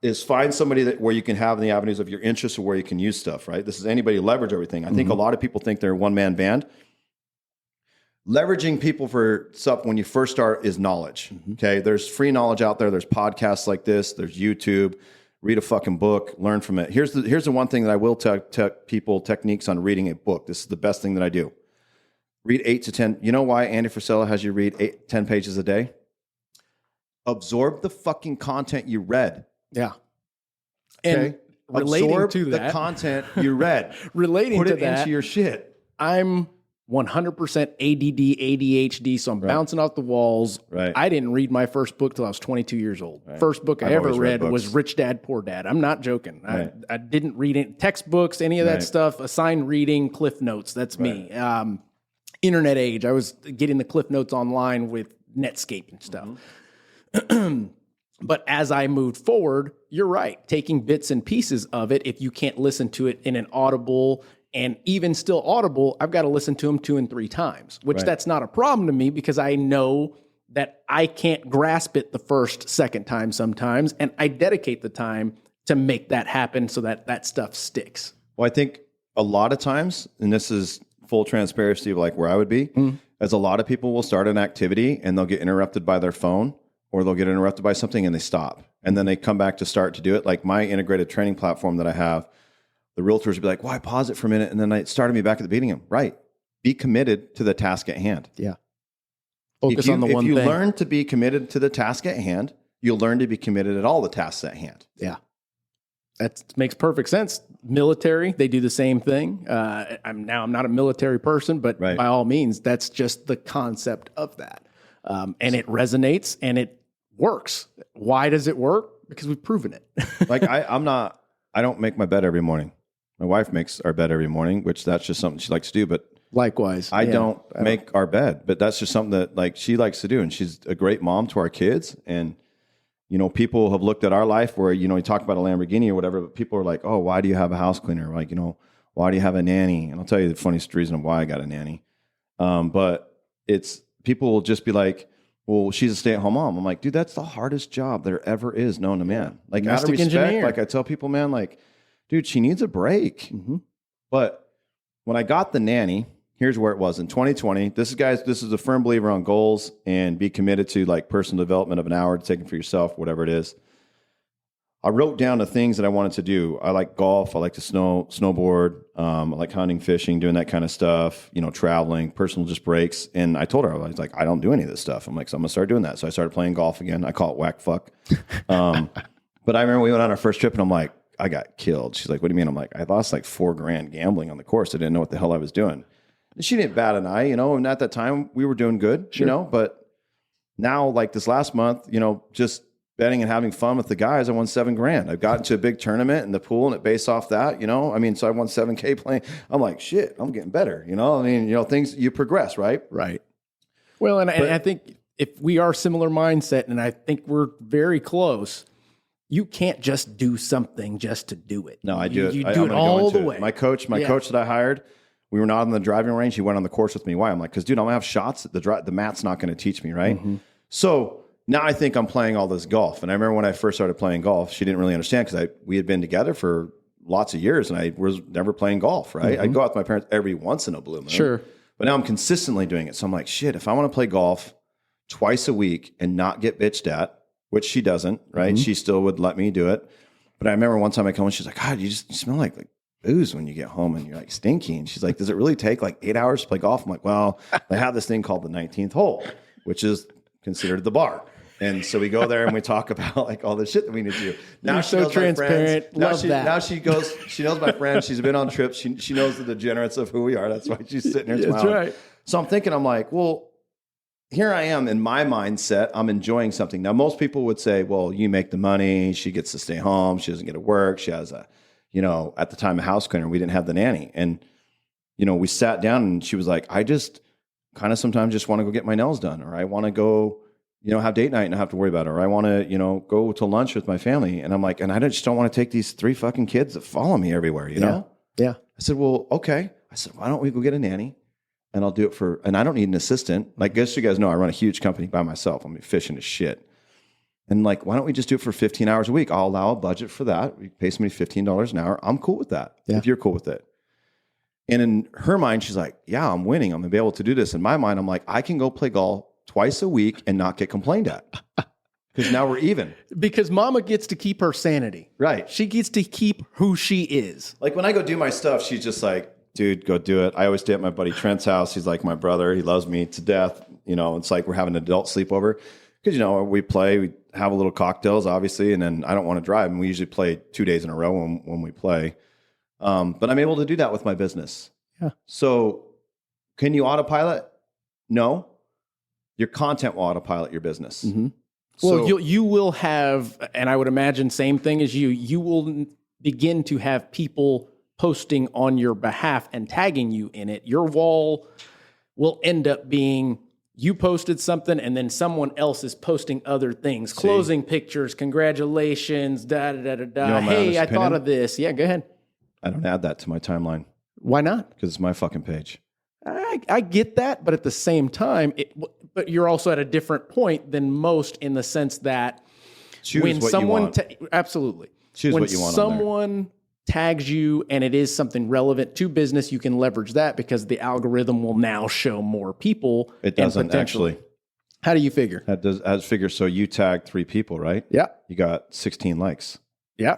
S2: Is find somebody where you can have the avenues of your interests or where you can use stuff, right? This is anybody leverage everything. I think a lot of people think they're a one-man band. Leveraging people for stuff when you first start is knowledge. Okay. There's free knowledge out there. There's podcasts like this. There's YouTube. Read a fucking book, learn from it. Here's the one thing that I will tell people, techniques on reading a book. This is the best thing that I do. Read 8 to 10. You know why Andy Frisella has you read 10 pages a day? Absorb the fucking content you read.
S1: Yeah.
S2: Okay.
S1: relating
S2: absorb
S1: to
S2: the
S1: that,
S2: content you read.
S1: relating
S2: Put
S1: to
S2: it
S1: that,
S2: into your shit.
S1: I'm 100% ADD, ADHD, so I'm bouncing off the walls.
S2: Right.
S1: I didn't read my first book till I was 22 years old.
S2: Right.
S1: First book I
S2: I've
S1: ever
S2: always read
S1: read was
S2: books.
S1: Rich Dad, Poor Dad. I'm not joking.
S2: Right.
S1: I didn't read any textbooks, any of that
S2: Right.
S1: stuff. Assigned reading, Cliff Notes. That's me. Internet age. I was getting the Cliff Notes online with Netscape and stuff. But as I moved forward, you're right. Taking bits and pieces of it, if you can't listen to it in an audible, and even still audible, I've got to listen to them 2 and 3 times, which that's not a problem to me because I know that I can't grasp it the first, second time sometimes, and I dedicate the time to make that happen so that that stuff sticks.
S2: Well, I think a lot of times, and this is full transparency of like where I would be, as a lot of people will start an activity and they'll get interrupted by their phone or they'll get interrupted by something and they stop. And then they come back to start to do it. Like my integrated training platform that I have, the realtors would be like, why pause it for a minute? And then it started me back at the beginning of, right, be committed to the task at hand.
S1: Yeah. Focus on the one
S2: thing. If you
S1: thing.
S2: learn to be committed to the task at hand, you'll learn to be committed at all the tasks at hand.
S1: Yeah. That makes perfect sense. Military, they do the same thing. I'm not a military person, but by all means, that's just the concept of that. And it resonates and it works. Why does it work? Because we've proven it.
S2: Like I don't make my bed every morning. My wife makes our bed every morning, which that's just something she likes to do. But
S1: likewise,
S2: I don't make our bed, but that's just something that like she likes to do. And she's a great mom to our kids. And, you know, people have looked at our life where, you know, you talk about a Lamborghini or whatever, but people are like, oh, why do you have a house cleaner? Like, you know, why do you have a nanny? And I'll tell you the funniest reason of why I got a nanny. But it's people will just be like, well, she's a stay-at-home mom. I'm like, dude, that's the hardest job there ever is known to man. Like, out of respect, engineer. Like I tell people, man, like, dude, she needs a break. But when I got the nanny, here's where it was in 2020. This is a firm believer on goals and be committed to like personal development of an hour to take it for yourself, whatever it is. I wrote down the things that I wanted to do. I like golf. I like to snowboard. I like hunting, fishing, doing that kind of stuff, you know, traveling, personal just breaks. And I told her, I was like, I don't do any of this stuff. I'm like, so I'm going to start doing that. So I started playing golf again. I call it whack fuck. But I remember we went on our first trip and I'm like, I got killed. She's like, what do you mean? I'm like, I lost like $4,000 gambling on the course. I didn't know what the hell I was doing. And she didn't bat an eye, you know, and at that time we were doing good, you know, but now like this last month, you know, just betting and having fun with the guys, I won $7,000. I've gotten to a big tournament in the pool and it based off that, you know, I mean, so I won $7,000 playing. I'm like, shit, I'm getting better. You know, I mean, you know, things you progress, right?
S1: Right. Well, and I think if we are similar mindset, and I think we're very close, you can't just do something just to do it.
S2: No, I do it.
S1: You do it all the way.
S2: My coach that I hired, we were not on the driving range. He went on the course with me. Why? I'm like, because dude, I'm gonna have shots. The mat's not going to teach me, right? So now I think I'm playing all this golf. And I remember when I first started playing golf, she didn't really understand because we had been together for lots of years and I was never playing golf, right? I'd go out with my parents every once in a blue moon.
S1: Sure.
S2: But now I'm consistently doing it. So I'm like, shit, if I want to play golf twice a week and not get bitched at, which she doesn't, right? She still would let me do it. But I remember one time I come and she's like, God, you smell like booze when you get home and you're like stinky. And she's like, does it really take like 8 hours to play golf? I'm like, well, they have this thing called the 19th hole, which is considered the bar. And so we go there and we talk about like all the shit that we need to do. Now
S1: You're so transparent. Love that.
S2: Now she goes, she knows my friends. She's been on trips. She knows the degenerates of who we are. That's why she's sitting there smiling.
S1: That's right.
S2: So I'm like, well, here I am in my mindset. I'm enjoying something. Now, most people would say, well, you make the money. She gets to stay home. She doesn't get to work. She has a, you know, at the time, a house cleaner. We didn't have the nanny. And, you know, we sat down and she was like, I just kind of sometimes just want to go get my nails done, or I want to go, you know, have date night and not have to worry about it. Or I want to, you know, go to lunch with my family. And I'm like, and I just don't want to take these 3 fucking kids that follow me everywhere, you know?
S1: Yeah.
S2: I said, well, okay. I said, why don't we go get a nanny? And I'll do it and I don't need an assistant. Like, guess you guys know I run a huge company by myself. I'm efficient as shit. And like, why don't we just do it for 15 hours a week? I'll allow a budget for that. We pay somebody $15 an hour. I'm cool with that. If you're cool with it. And in her mind, she's like, yeah, I'm winning. I'm going to be able to do this. In my mind, I'm like, I can go play golf twice a week and not get complained at. Because now we're even.
S1: Because mama gets to keep her sanity.
S2: Right.
S1: She gets to keep who she is.
S2: Like when I go do my stuff, she's just like, dude, go do it. I always stay at my buddy Trent's house. He's like my brother. He loves me to death. You know, it's like we're having an adult sleepover. Because, you know, we play, we have a little cocktails, obviously, and then I don't want to drive. And we usually play 2 days in a row when we play. But I'm able to do that with my business.
S1: Yeah.
S2: So can you autopilot? No. Your content will autopilot your business.
S1: Mm-hmm.
S2: So,
S1: Well, you will have, and I would imagine same thing as you will begin to have people posting on your behalf and tagging you in it. Your wall will end up being you posted something and then someone else is posting other things, closing pictures, congratulations, da-da-da-da-da. Hey, I thought of this. Yeah, go ahead.
S2: I don't add that to my timeline
S1: Why not?
S2: because it's my fucking page.
S1: I get that, but at the same time, but you're also at a different point than most in the sense that
S2: Choose
S1: when
S2: what
S1: someone
S2: you want.
S1: Absolutely.
S2: Choose
S1: when
S2: what you want on there.
S1: someone tags you and it is something relevant to business, you can leverage that because the algorithm will now show more people.
S2: It doesn't actually.
S1: How do you figure?
S2: That does as figure. So you tagged 3 people, right?
S1: Yeah.
S2: You got 16 likes.
S1: Yeah.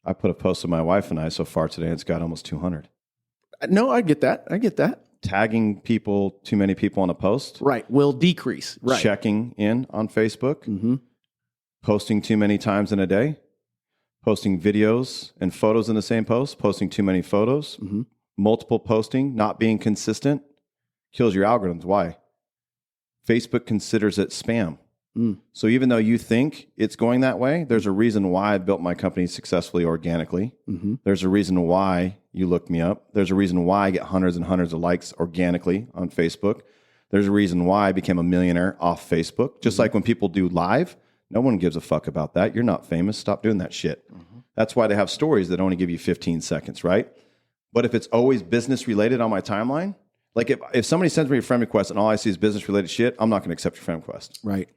S2: I put a post of my wife and I so far today. It's got almost 200.
S1: No, I get that.
S2: Tagging people, too many people on a post.
S1: Right. Will decrease. Right.
S2: Checking in on Facebook.
S1: Mm-hmm.
S2: Posting too many times in a day. Posting videos and photos in the same post. Posting too many photos.
S1: Mm-hmm.
S2: Multiple posting. Not being consistent. Kills your algorithms. Why? Facebook considers it spam. So even though you think it's going that way, there's a reason why I built my company successfully organically.
S1: Mm-hmm.
S2: There's a reason why you look me up. There's a reason why I get hundreds and hundreds of likes organically on Facebook. There's a reason why I became a millionaire off Facebook. Just like when people do live, no one gives a fuck about that. You're not famous. Stop doing that shit. That's why they have stories that only give you 15 seconds, right? But if it's always business related on my timeline, like if somebody sends me a friend request and all I see is business related shit, I'm not going to accept your friend request.
S1: Right.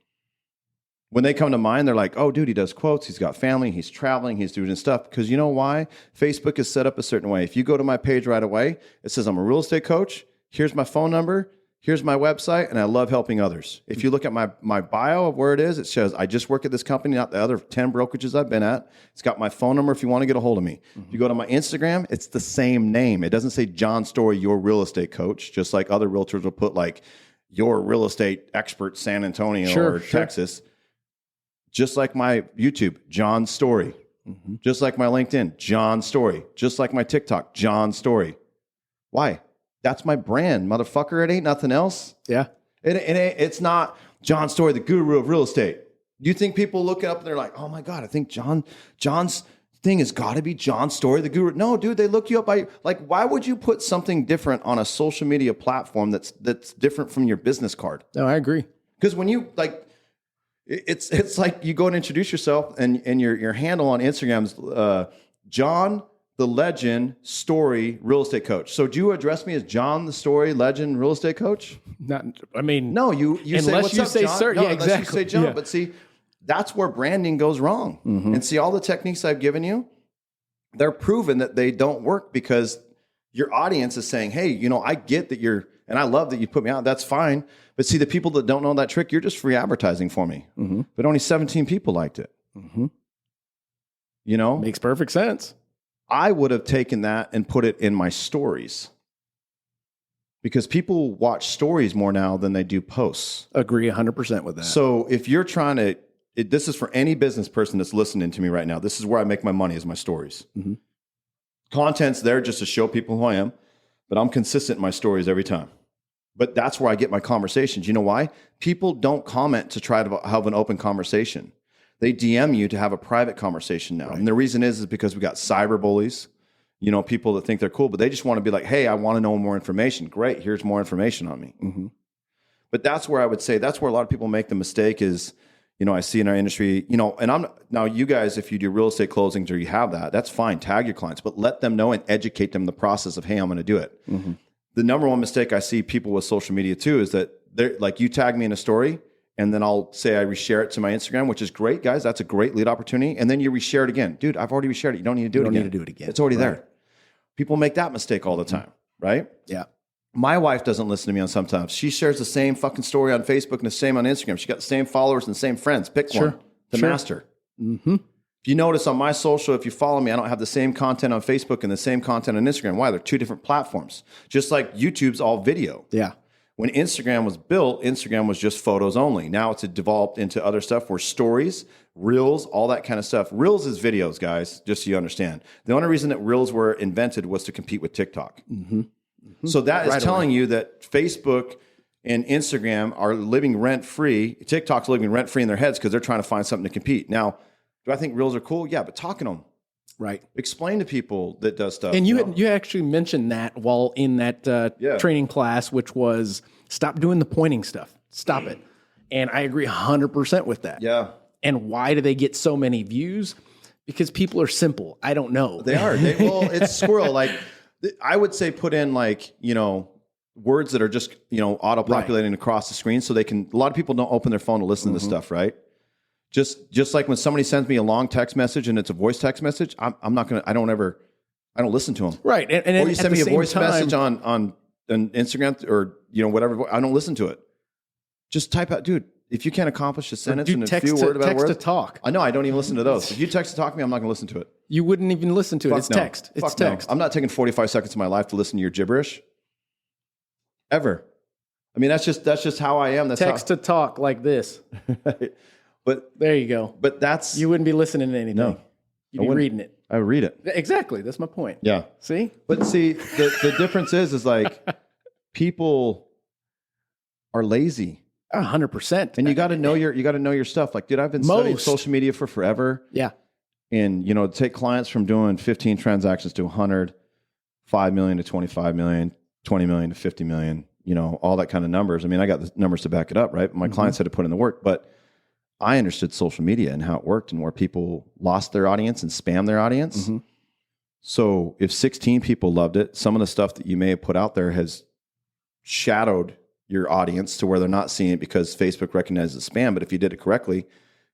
S2: When they come to mind, they're like, oh, dude, he does quotes. He's got family. He's traveling. He's doing his stuff. Because you know why? Facebook is set up a certain way. If you go to my page right away, it says I'm a real estate coach. Here's my phone number. Here's my website. And I love helping others. If you look at my bio of where it is, it says I just work at this company, not the other 10 brokerages I've been at. It's got my phone number if you want to get a hold of me. If you go to my Instagram, it's the same name. It doesn't say Jon Storey, your real estate coach, just like other realtors will put like your real estate expert San Antonio or Texas. Just like my YouTube, Jon Storey. Mm-hmm. Just like my LinkedIn, Jon Storey. Just like my TikTok, Jon Storey. Why? That's my brand, motherfucker. It ain't nothing else.
S1: Yeah.
S2: It's not Jon Storey, the guru of real estate. Do you think people look it up and they're like, oh my God, I think John's thing has got to be Jon Storey, the guru? No, dude, they look you up by, like, why would you put something different on a social media platform that's different from your business card?
S1: No, I agree.
S2: Because when you, like, it's like you go and introduce yourself and your handle on Instagram's Jon the Legend Story Real Estate Coach. So do you address me as Jon the Story Legend Real Estate Coach?
S1: Not, I mean,
S2: no. You
S1: unless
S2: say what's
S1: you
S2: up,
S1: say
S2: Jon?
S1: sir.
S2: No,
S1: yeah,
S2: unless
S1: exactly.
S2: you say Jon.
S1: Yeah.
S2: But see, that's where branding goes wrong. Mm-hmm. And see, all the techniques I've given you, they're proven that they don't work because your audience is saying, hey, you know, I get that you're, and I love that you put me out. That's fine. But see, the people that don't know that trick, you're just free advertising for me. Mm-hmm. But only 17 people liked it. Mm-hmm. You know?
S1: Makes perfect sense.
S2: I would have taken that and put it in my stories. Because people watch stories more now than they do posts.
S1: Agree 100% with that.
S2: So if you're trying to, this is for any business person that's listening to me right now. This is where I make my money, is my stories. Mm-hmm. Content's there just to show people who I am. But I'm consistent in my stories every time. But that's where I get my conversations. You know why? People don't comment to try to have an open conversation. They DM you to have a private conversation now. Right. And the reason is because we got cyber bullies, you know, people that think they're cool, but they just want to be like, hey, I want to know more information. Great, here's more information on me. Mm-hmm. But that's where I would say, that's where a lot of people make the mistake is, you know, I see in our industry, you know, and now you guys, if you do real estate closings or you have that, that's fine. Tag your clients, but let them know and educate them in the process of, hey, I'm going to do it. Mm-hmm. The number one mistake I see people with social media too is that they're like, you tag me in a story and then I'll say I reshare it to my Instagram, which is great, guys. That's a great lead opportunity. And then you reshare it again. Dude, I've already reshared it. You don't need to do it again.
S1: You don't need to do it again.
S2: It's already there. People make that mistake all the time, right?
S1: Yeah. My
S2: wife doesn't listen to me on sometimes. She shares the same fucking story on Facebook and the same on Instagram. She got the same followers and the same friends. Pick one. The master. Mm-hmm. If you notice on my social, if you follow me, I don't have the same content on Facebook and the same content on Instagram. Why? They're two different platforms. Just like YouTube's all video.
S1: Yeah.
S2: When Instagram was built, Instagram was just photos only. Now it's developed into other stuff where stories, reels, all that kind of stuff. Reels is videos, guys, just so you understand. The only reason that reels were invented was to compete with TikTok. So that is telling you that Facebook and Instagram are living rent-free. TikTok's living rent-free in their heads because they're trying to find something to compete. Now, do I think reels are cool? Yeah, but talking to them.
S1: Right.
S2: Explain to people that does stuff.
S1: And you actually mentioned that while in that training class, which was stop doing the pointing stuff. Stop it. And I agree 100% with that.
S2: Yeah.
S1: And why do they get so many views? Because people are simple. I don't know.
S2: They are. Well, it's squirrel. Like I would say put in like, words that are just, auto-populating across the screen so they can, a lot of people don't open their phone to listen to this stuff, right? Just like when somebody sends me a long text message and it's a voice text message, I don't listen to them.
S1: Right. And
S2: or you send me a voice message on Instagram or, whatever, I don't listen to it. Just type out, dude, if you can't accomplish a sentence in a few words about
S1: text to talk.
S2: I know, I don't even listen to those. If you text to talk to me, I'm not going to listen to it.
S1: You wouldn't even listen to it. It's text. It's text.
S2: No. I'm not taking 45 seconds of my life to listen to your gibberish. Ever. I mean, that's just how I am. That's
S1: text to talk like this.
S2: But
S1: there you go.
S2: But that's
S1: you wouldn't be listening to anything.
S2: No,
S1: you'd be reading it.
S2: I would read it.
S1: Exactly. That's my point.
S2: Yeah.
S1: See?
S2: But see, the difference is like people are lazy.
S1: 100%.
S2: And you got to know your stuff. Like, dude, I've been studying social media for forever.
S1: Yeah.
S2: And take clients from doing 15 transactions to 100, 5 million to 25 million, 20 million to 50 million. All that kind of numbers. I mean, I got the numbers to back it up, right? My clients had to put in the work, but I understood social media and how it worked and where people lost their audience and spam their audience. So if 16 people loved it, some of the stuff that you may have put out there has shadowed your audience to where they're not seeing it because Facebook recognizes spam. But if you did it correctly,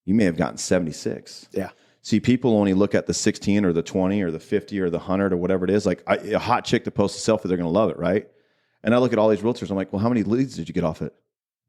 S2: you may have gotten 76.
S1: Yeah.
S2: See, people only look at the 16 or the 20 or the 50 or the 100 or whatever it is. Like a hot chick that posts a selfie, they're going to love it, right? And I look at all these realtors. I'm like, well, how many leads did you get off it?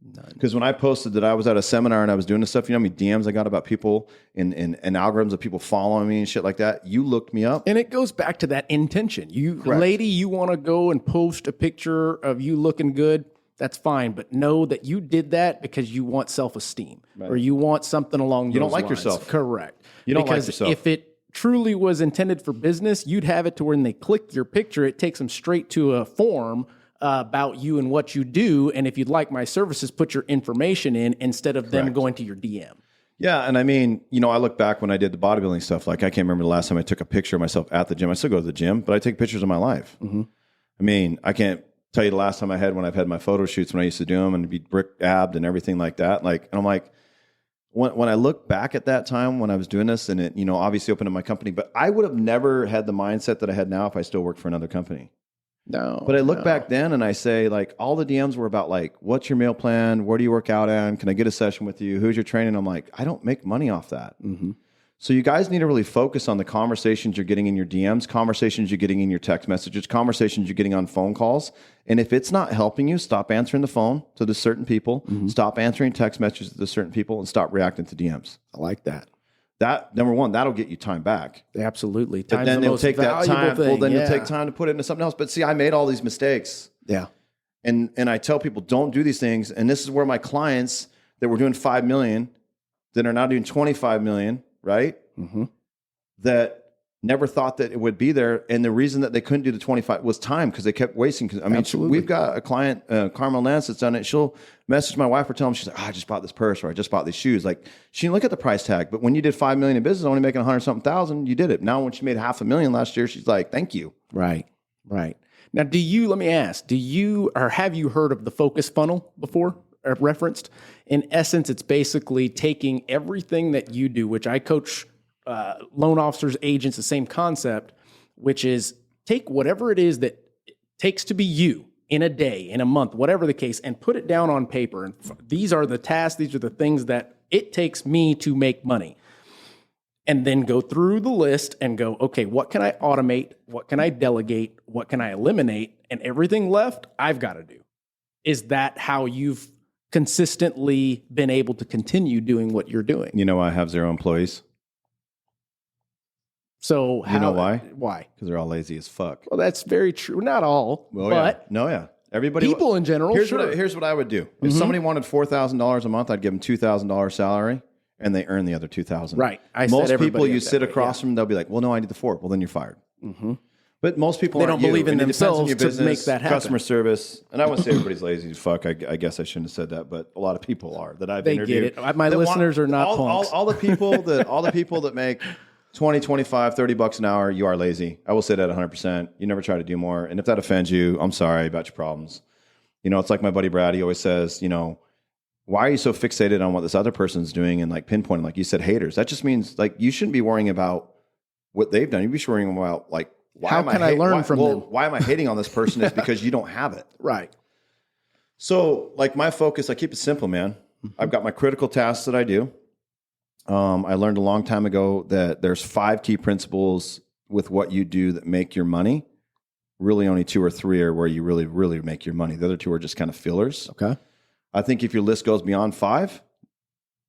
S2: None. Because when I posted that I was at a seminar and I was doing this stuff, you know how many DMs I got about people and algorithms of people following me and shit like that? You looked me up.
S1: And it goes back to that intention. Lady, you want to go and post a picture of you looking good, that's fine. But know that you did that because you want self-esteem or you want something along those lines.
S2: You don't like yourself.
S1: Correct.
S2: You don't like yourself.
S1: If it truly was intended for business, you'd have it to when they click your picture, it takes them straight to a form about you and what you do. And if you'd like my services, put your information in instead of them going to your DM.
S2: Yeah. And I mean, I look back when I did the bodybuilding stuff, like I can't remember the last time I took a picture of myself at the gym. I still go to the gym, but I take pictures of my life. I mean, I can't tell you the last time when I've had my photo shoots when I used to do them and be brick-abbed and everything like that. Like, and I'm like, when I look back at that time when I was doing this and it, obviously opened up my company, but I would have never had the mindset that I had now if I still worked for another company.
S1: No.
S2: But I look back then and I say, like, all the DMs were about, like, what's your meal plan? Where do you work out at? Can I get a session with you? Who's your training? I'm like, I don't make money off that. So you guys need to really focus on the conversations you're getting in your DMs, conversations you're getting in your text messages, conversations you're getting on phone calls. And if it's not helping you, stop answering the phone to the certain people, stop answering text messages to the certain people, and stop reacting to DMs.
S1: I like that.
S2: That, number one, that'll get you time back.
S1: Absolutely.
S2: But then they'll take that time.
S1: Thing.
S2: Well, then you'll take time to put it into something else. But see, I made all these mistakes.
S1: Yeah.
S2: And I tell people, don't do these things. And this is where my clients that were doing 5 million, that are now doing 25 million, right? That never thought that it would be there. And the reason that they couldn't do the 25 was time because they kept wasting. Because I mean, we've got a client, Carmel Lance, that's done it. She'll message my wife or tell them, she's like, I just bought this purse or I just bought these shoes. Like, she didn't look at the price tag. But when you did 5 million in business, only making 100-something thousand, you did it. Now, when she made $500,000 last year, she's like, thank you.
S1: Right. Now, let me ask, have you heard of the focus funnel before? Referenced? In essence, it's basically taking everything that you do, which I coach loan officers, agents, the same concept, which is take whatever it is that it takes to be you in a day, in a month, whatever the case, and put it down on paper. And these are the tasks, these are the things that it takes me to make money. And then go through the list and go, okay, what can I automate? What can I delegate? What can I eliminate? And everything left, I've got to do. Is that how you've consistently been able to continue doing what you're doing?
S2: I have 0 employees.
S1: So
S2: you know why?
S1: Why?
S2: Because they're all lazy as fuck.
S1: Well, that's very true. Not all, but
S2: yeah. Everybody,
S1: people in general.
S2: Here's what I would do. If somebody wanted $4,000 a month, I'd give them $2,000 salary, and they earn the other $2,000.
S1: Right.
S2: Most people you sit across from, they'll be like, "Well, no, I need the $4," Well, then you're fired. But most people
S1: they don't believe in themselves to make that happen.
S2: Customer service, and I wouldn't say everybody's lazy as fuck. I guess I shouldn't have said that, but a lot of people are that I've interviewed.
S1: They get it. My listeners are not punks.
S2: All the people that make 20, 25, $30 an hour, you are lazy. I will say that 100%. You never try to do more. And if that offends you, I'm sorry about your problems. It's like my buddy Brad. He always says, why are you so fixated on what this other person's doing and like pinpointing, like you said, haters? That just means like you shouldn't be worrying about what they've done. You be worrying about like,
S1: how can I learn from them?
S2: Why am I hating on this person? Is because you don't have it.
S1: Right.
S2: So like my focus, I keep it simple, man. I've got my critical tasks that I do. I learned a long time ago that there's 5 key principles with what you do that make your money. Really only 2 or 3 are where you really, really make your money. The other 2 are just kind of fillers.
S1: Okay.
S2: I think if your list goes beyond 5,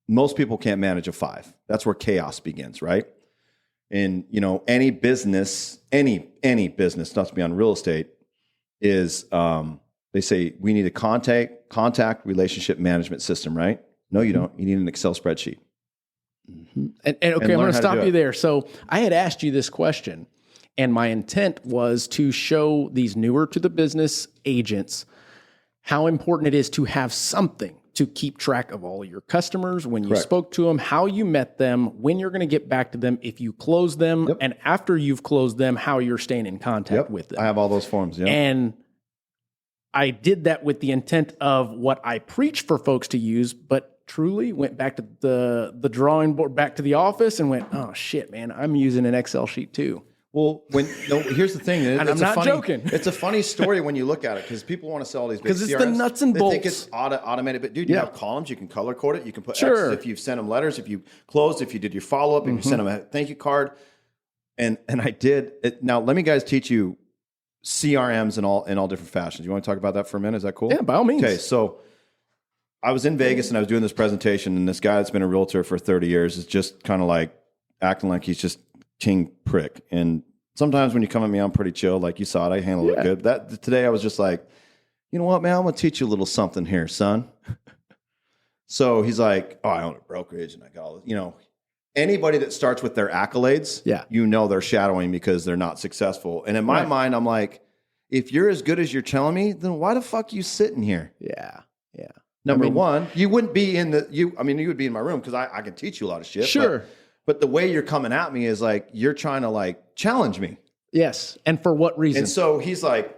S2: most people can't manage a 5. That's where chaos begins, right? And, any business, any business, not to be on real estate, is they say we need a contact relationship management system, right? No, you don't. You need an Excel spreadsheet.
S1: And okay, I'm going to stop you there. So I had asked you this question, and my intent was to show these newer to the business agents how important it is to have something to keep track of all your customers, when you spoke to them, how you met them, when you're going to get back to them, if you close them, and after you've closed them, how you're staying in contact with them.
S2: I have all those forms. Yeah.
S1: And I did that with the intent of what I preach for folks to use, but truly went back to the drawing board, back to the office, and went, oh shit, man, I'm using an Excel sheet too.
S2: Well, here's the thing.
S1: And I'm not joking.
S2: It's a funny story when you look at it, because people want to sell all these big CRMs.
S1: Because it's the nuts and bolts.
S2: They think it's automated. But dude, you have columns. You can color code it. You can put X's if you've sent them letters, if you closed, if you did your follow-up, if you sent them a thank you card. And I did it. Now, let me guys teach you CRMs in all different fashions. You want to talk about that for a minute? Is that cool?
S1: Yeah, by all means.
S2: Okay, so I was in Vegas and I was doing this presentation, and this guy that's been a realtor for 30 years is just kind of like acting like he's just king prick. And sometimes when you come at me, I'm pretty chill. Like you saw it, I handled it good. Today I was just like, you know what, man, I'm going to teach you a little something here, son. So he's like, oh, I own a brokerage and I got all this, anybody that starts with their accolades, they're shadowing because they're not successful. And in my mind, I'm like, if you're as good as you're telling me, then why the fuck are you sitting here?
S1: Yeah. Yeah.
S2: Number one, you wouldn't be you would be in my room because I can teach you a lot of shit.
S1: Sure.
S2: But the way you're coming at me is like, you're trying to like challenge me.
S1: Yes. And for what reason?
S2: And so he's like,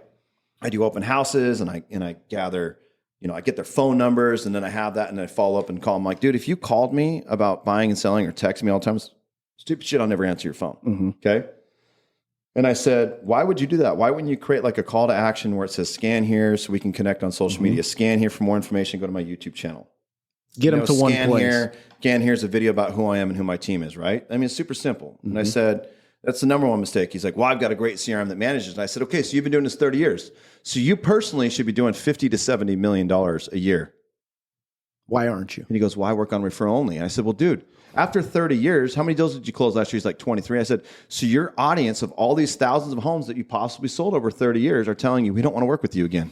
S2: I do open houses and I gather, I get their phone numbers, and then I have that, and I follow up and call them. Like, dude, if you called me about buying and selling or text me all the time, stupid shit, I'll never answer your phone. Okay. And I said, why would you do that? Why wouldn't you create like a call to action where it says scan here so we can connect on social media, scan here for more information, go to my YouTube channel.
S1: Get them to one place.
S2: Scan here's a video about who I am and who my team is, right? I mean, it's super simple. And I said, that's the number one mistake. He's like, well, I've got a great CRM that manages. And I said, okay, so you've been doing this 30 years. So you personally should be doing $50 to $70 million a year.
S1: Why aren't you?
S2: And he goes, well, I work on referral only. And I said, well, dude, after 30 years, how many deals did you close last year? He's like 23. I said, so your audience of all these thousands of homes that you possibly sold over 30 years are telling you, we don't want to work with you again.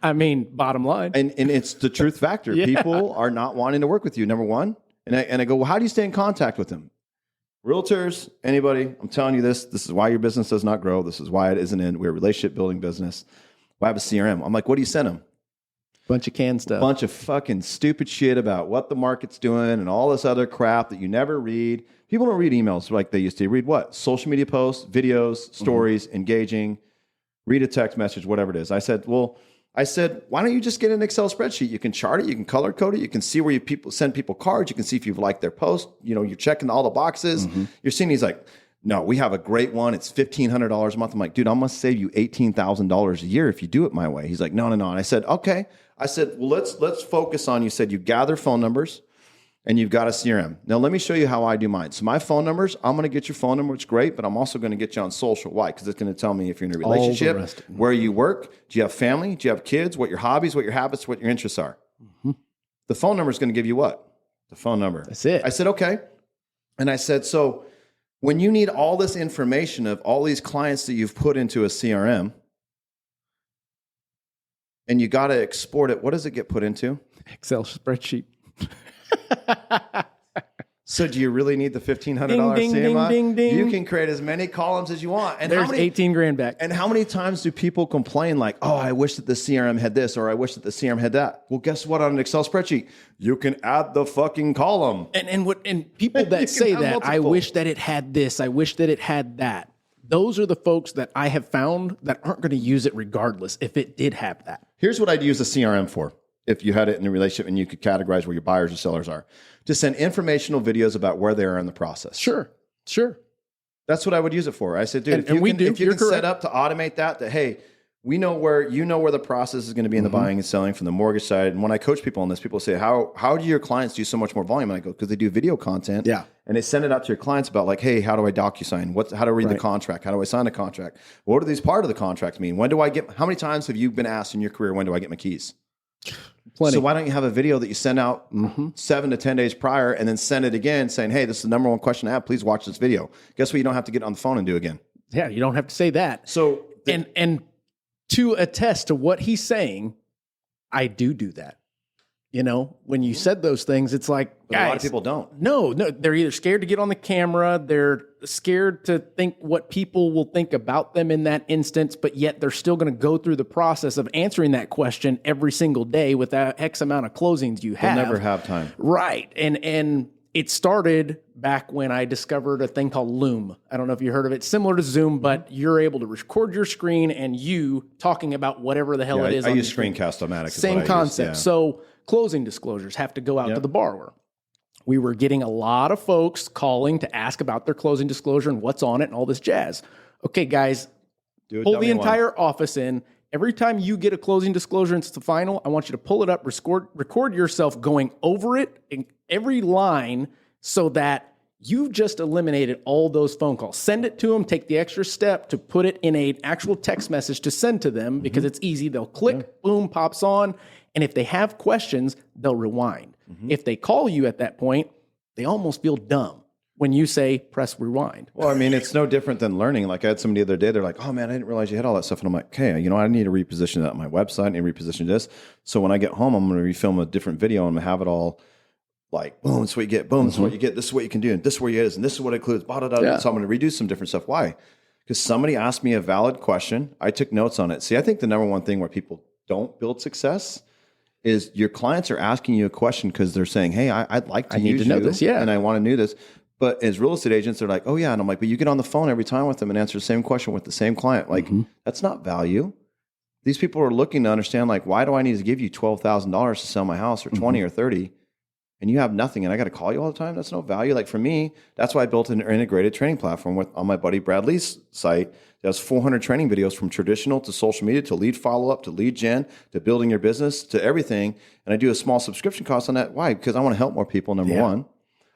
S1: I mean, bottom line.
S2: And it's the truth factor.
S1: Yeah.
S2: People are not wanting to work with you, number one. And I go, well, how do you stay in contact with them? Realtors, anybody, I'm telling you this is why your business does not grow. This is why it isn't in. We're a relationship building business. Why have a CRM? I'm like, what do you send them?
S1: Bunch of canned stuff.
S2: Bunch of fucking stupid shit about what the market's doing and all this other crap that you never read. People don't read emails like they used to. Read what? Social media posts, videos, stories, engaging, read a text message, whatever it is. I said, why don't you just get an Excel spreadsheet? You can chart it, you can color code it, you can see where you send people cards, you can see if you've liked their post, you're checking all the boxes. You're seeing, he's like, no, we have a great one. It's $1,500 a month. I'm like, dude, I'm going to save you $18,000 a year if you do it my way. He's like, no. And I said, okay. I said, well, let's focus on, you said you gather phone numbers and you've got a CRM. Now, let me show you how I do mine. So my phone numbers, I'm going to get your phone number, which is great, but I'm also going to get you on social. Why? Because it's going to tell me if you're in a relationship, where you work, do you have family, do you have kids, what your hobbies, what your habits, what your interests are. The phone number is going to give you what? The phone number.
S1: That's it.
S2: I said, okay. And I said, so when you need all this information of all these clients that you've put into a CRM, and you got to export it. What does it get put into?
S1: Excel spreadsheet.
S2: So do you really need the $1,500
S1: Ding, ding,
S2: CMI?
S1: ding, ding, ding.
S2: You can create as many columns as you want. And
S1: There's 18 grand back.
S2: And how many times do people complain like, oh, I wish that the CRM had this, or I wish that the CRM had that? Well, guess what? On an Excel spreadsheet, you can add the fucking column.
S1: And people that say that,
S2: multiple.
S1: I wish that it had this, I wish that it had that. Those are the folks that I have found that aren't going to use it regardless if it did have that.
S2: Here's what I'd use a CRM for. If you had it in a relationship and you could categorize where your buyers and sellers are, to send informational videos about where they are in the process.
S1: Sure.
S2: That's what I would use it for. I said, dude, if you can set up to automate that, hey, we know where the process is going to be in the buying and selling from the mortgage side. And when I coach people on this, people say, how do your clients do so much more volume? And I go, because they do video content.
S1: Yeah.
S2: And they send it out to your clients about like, hey, how do I DocuSign? How do I read the contract? How do I sign a contract? What do these part of the contracts mean? How many times have you been asked in your career, when do I get my keys?
S1: Plenty.
S2: So why don't you have a video that you send out 7 to 10 days prior and then send it again saying, hey, this is the number one question I have. Please watch this video. Guess what? You don't have to get on the phone and do again.
S1: Yeah, you don't have to say that.
S2: So
S1: and to attest to what he's saying, I do that. You know, when you said those things, it's like, guys,
S2: a lot of people don't.
S1: No, they're either scared to get on the camera, they're scared to think what people will think about them in that instance, but yet they're still going to go through the process of answering that question every single day with that X amount of closings you have.
S2: They'll never have time.
S1: Right. And it started back when I discovered a thing called Loom. I don't know if you heard of it. Similar to Zoom, but you're able to record your screen and you talking about whatever the hell it is.
S2: I use Screencast-O-Matic.
S1: Same concept. So closing disclosures have to go out to the borrower. We were getting a lot of folks calling to ask about their closing disclosure and what's on it and all this jazz. Okay, guys, pull the entire office in. Every time you get a closing disclosure and it's the final, I want you to pull it up, record yourself going over it in every line so that you've just eliminated all those phone calls. Send it to them, take the extra step to put it in an actual text message to send to them because it's easy. They'll click, boom, pops on. And if they have questions, they'll rewind. If they call you at that point, they almost feel dumb when you say, press rewind.
S2: Well, I mean, it's no different than learning. Like I had somebody the other day, they're like, oh man, I didn't realize you had all that stuff. And I'm like, okay, I need to reposition that on my website. I need to reposition this. So when I get home, I'm going to refilm a different video and have it all like, boom, this is what you get. Boom, this is what you get. This is what you can do. And this is where you is. And this is what it includes. So I'm going to redo some different stuff. Why? Because somebody asked me a valid question. I took notes on it. See, I think the number one thing where people don't build success is your clients are asking you a question because they're saying, hey, I'd like to use
S1: know this,
S2: and I want to know this. But as real estate agents, they're like, oh yeah. And I'm like, but you get on the phone every time with them and answer the same question with the same client. Like, that's not value. These people are looking to understand, like, why do I need to give you $12,000 to sell my house or 20 or 30 and you have nothing and I got to call you all the time? That's no value. Like for me, that's why I built an integrated training platform on my buddy Bradley's site. There's 400 training videos from traditional to social media to lead follow-up to lead gen to building your business to everything. And I do a small subscription cost on that. Why? Because I want to help more people, number one.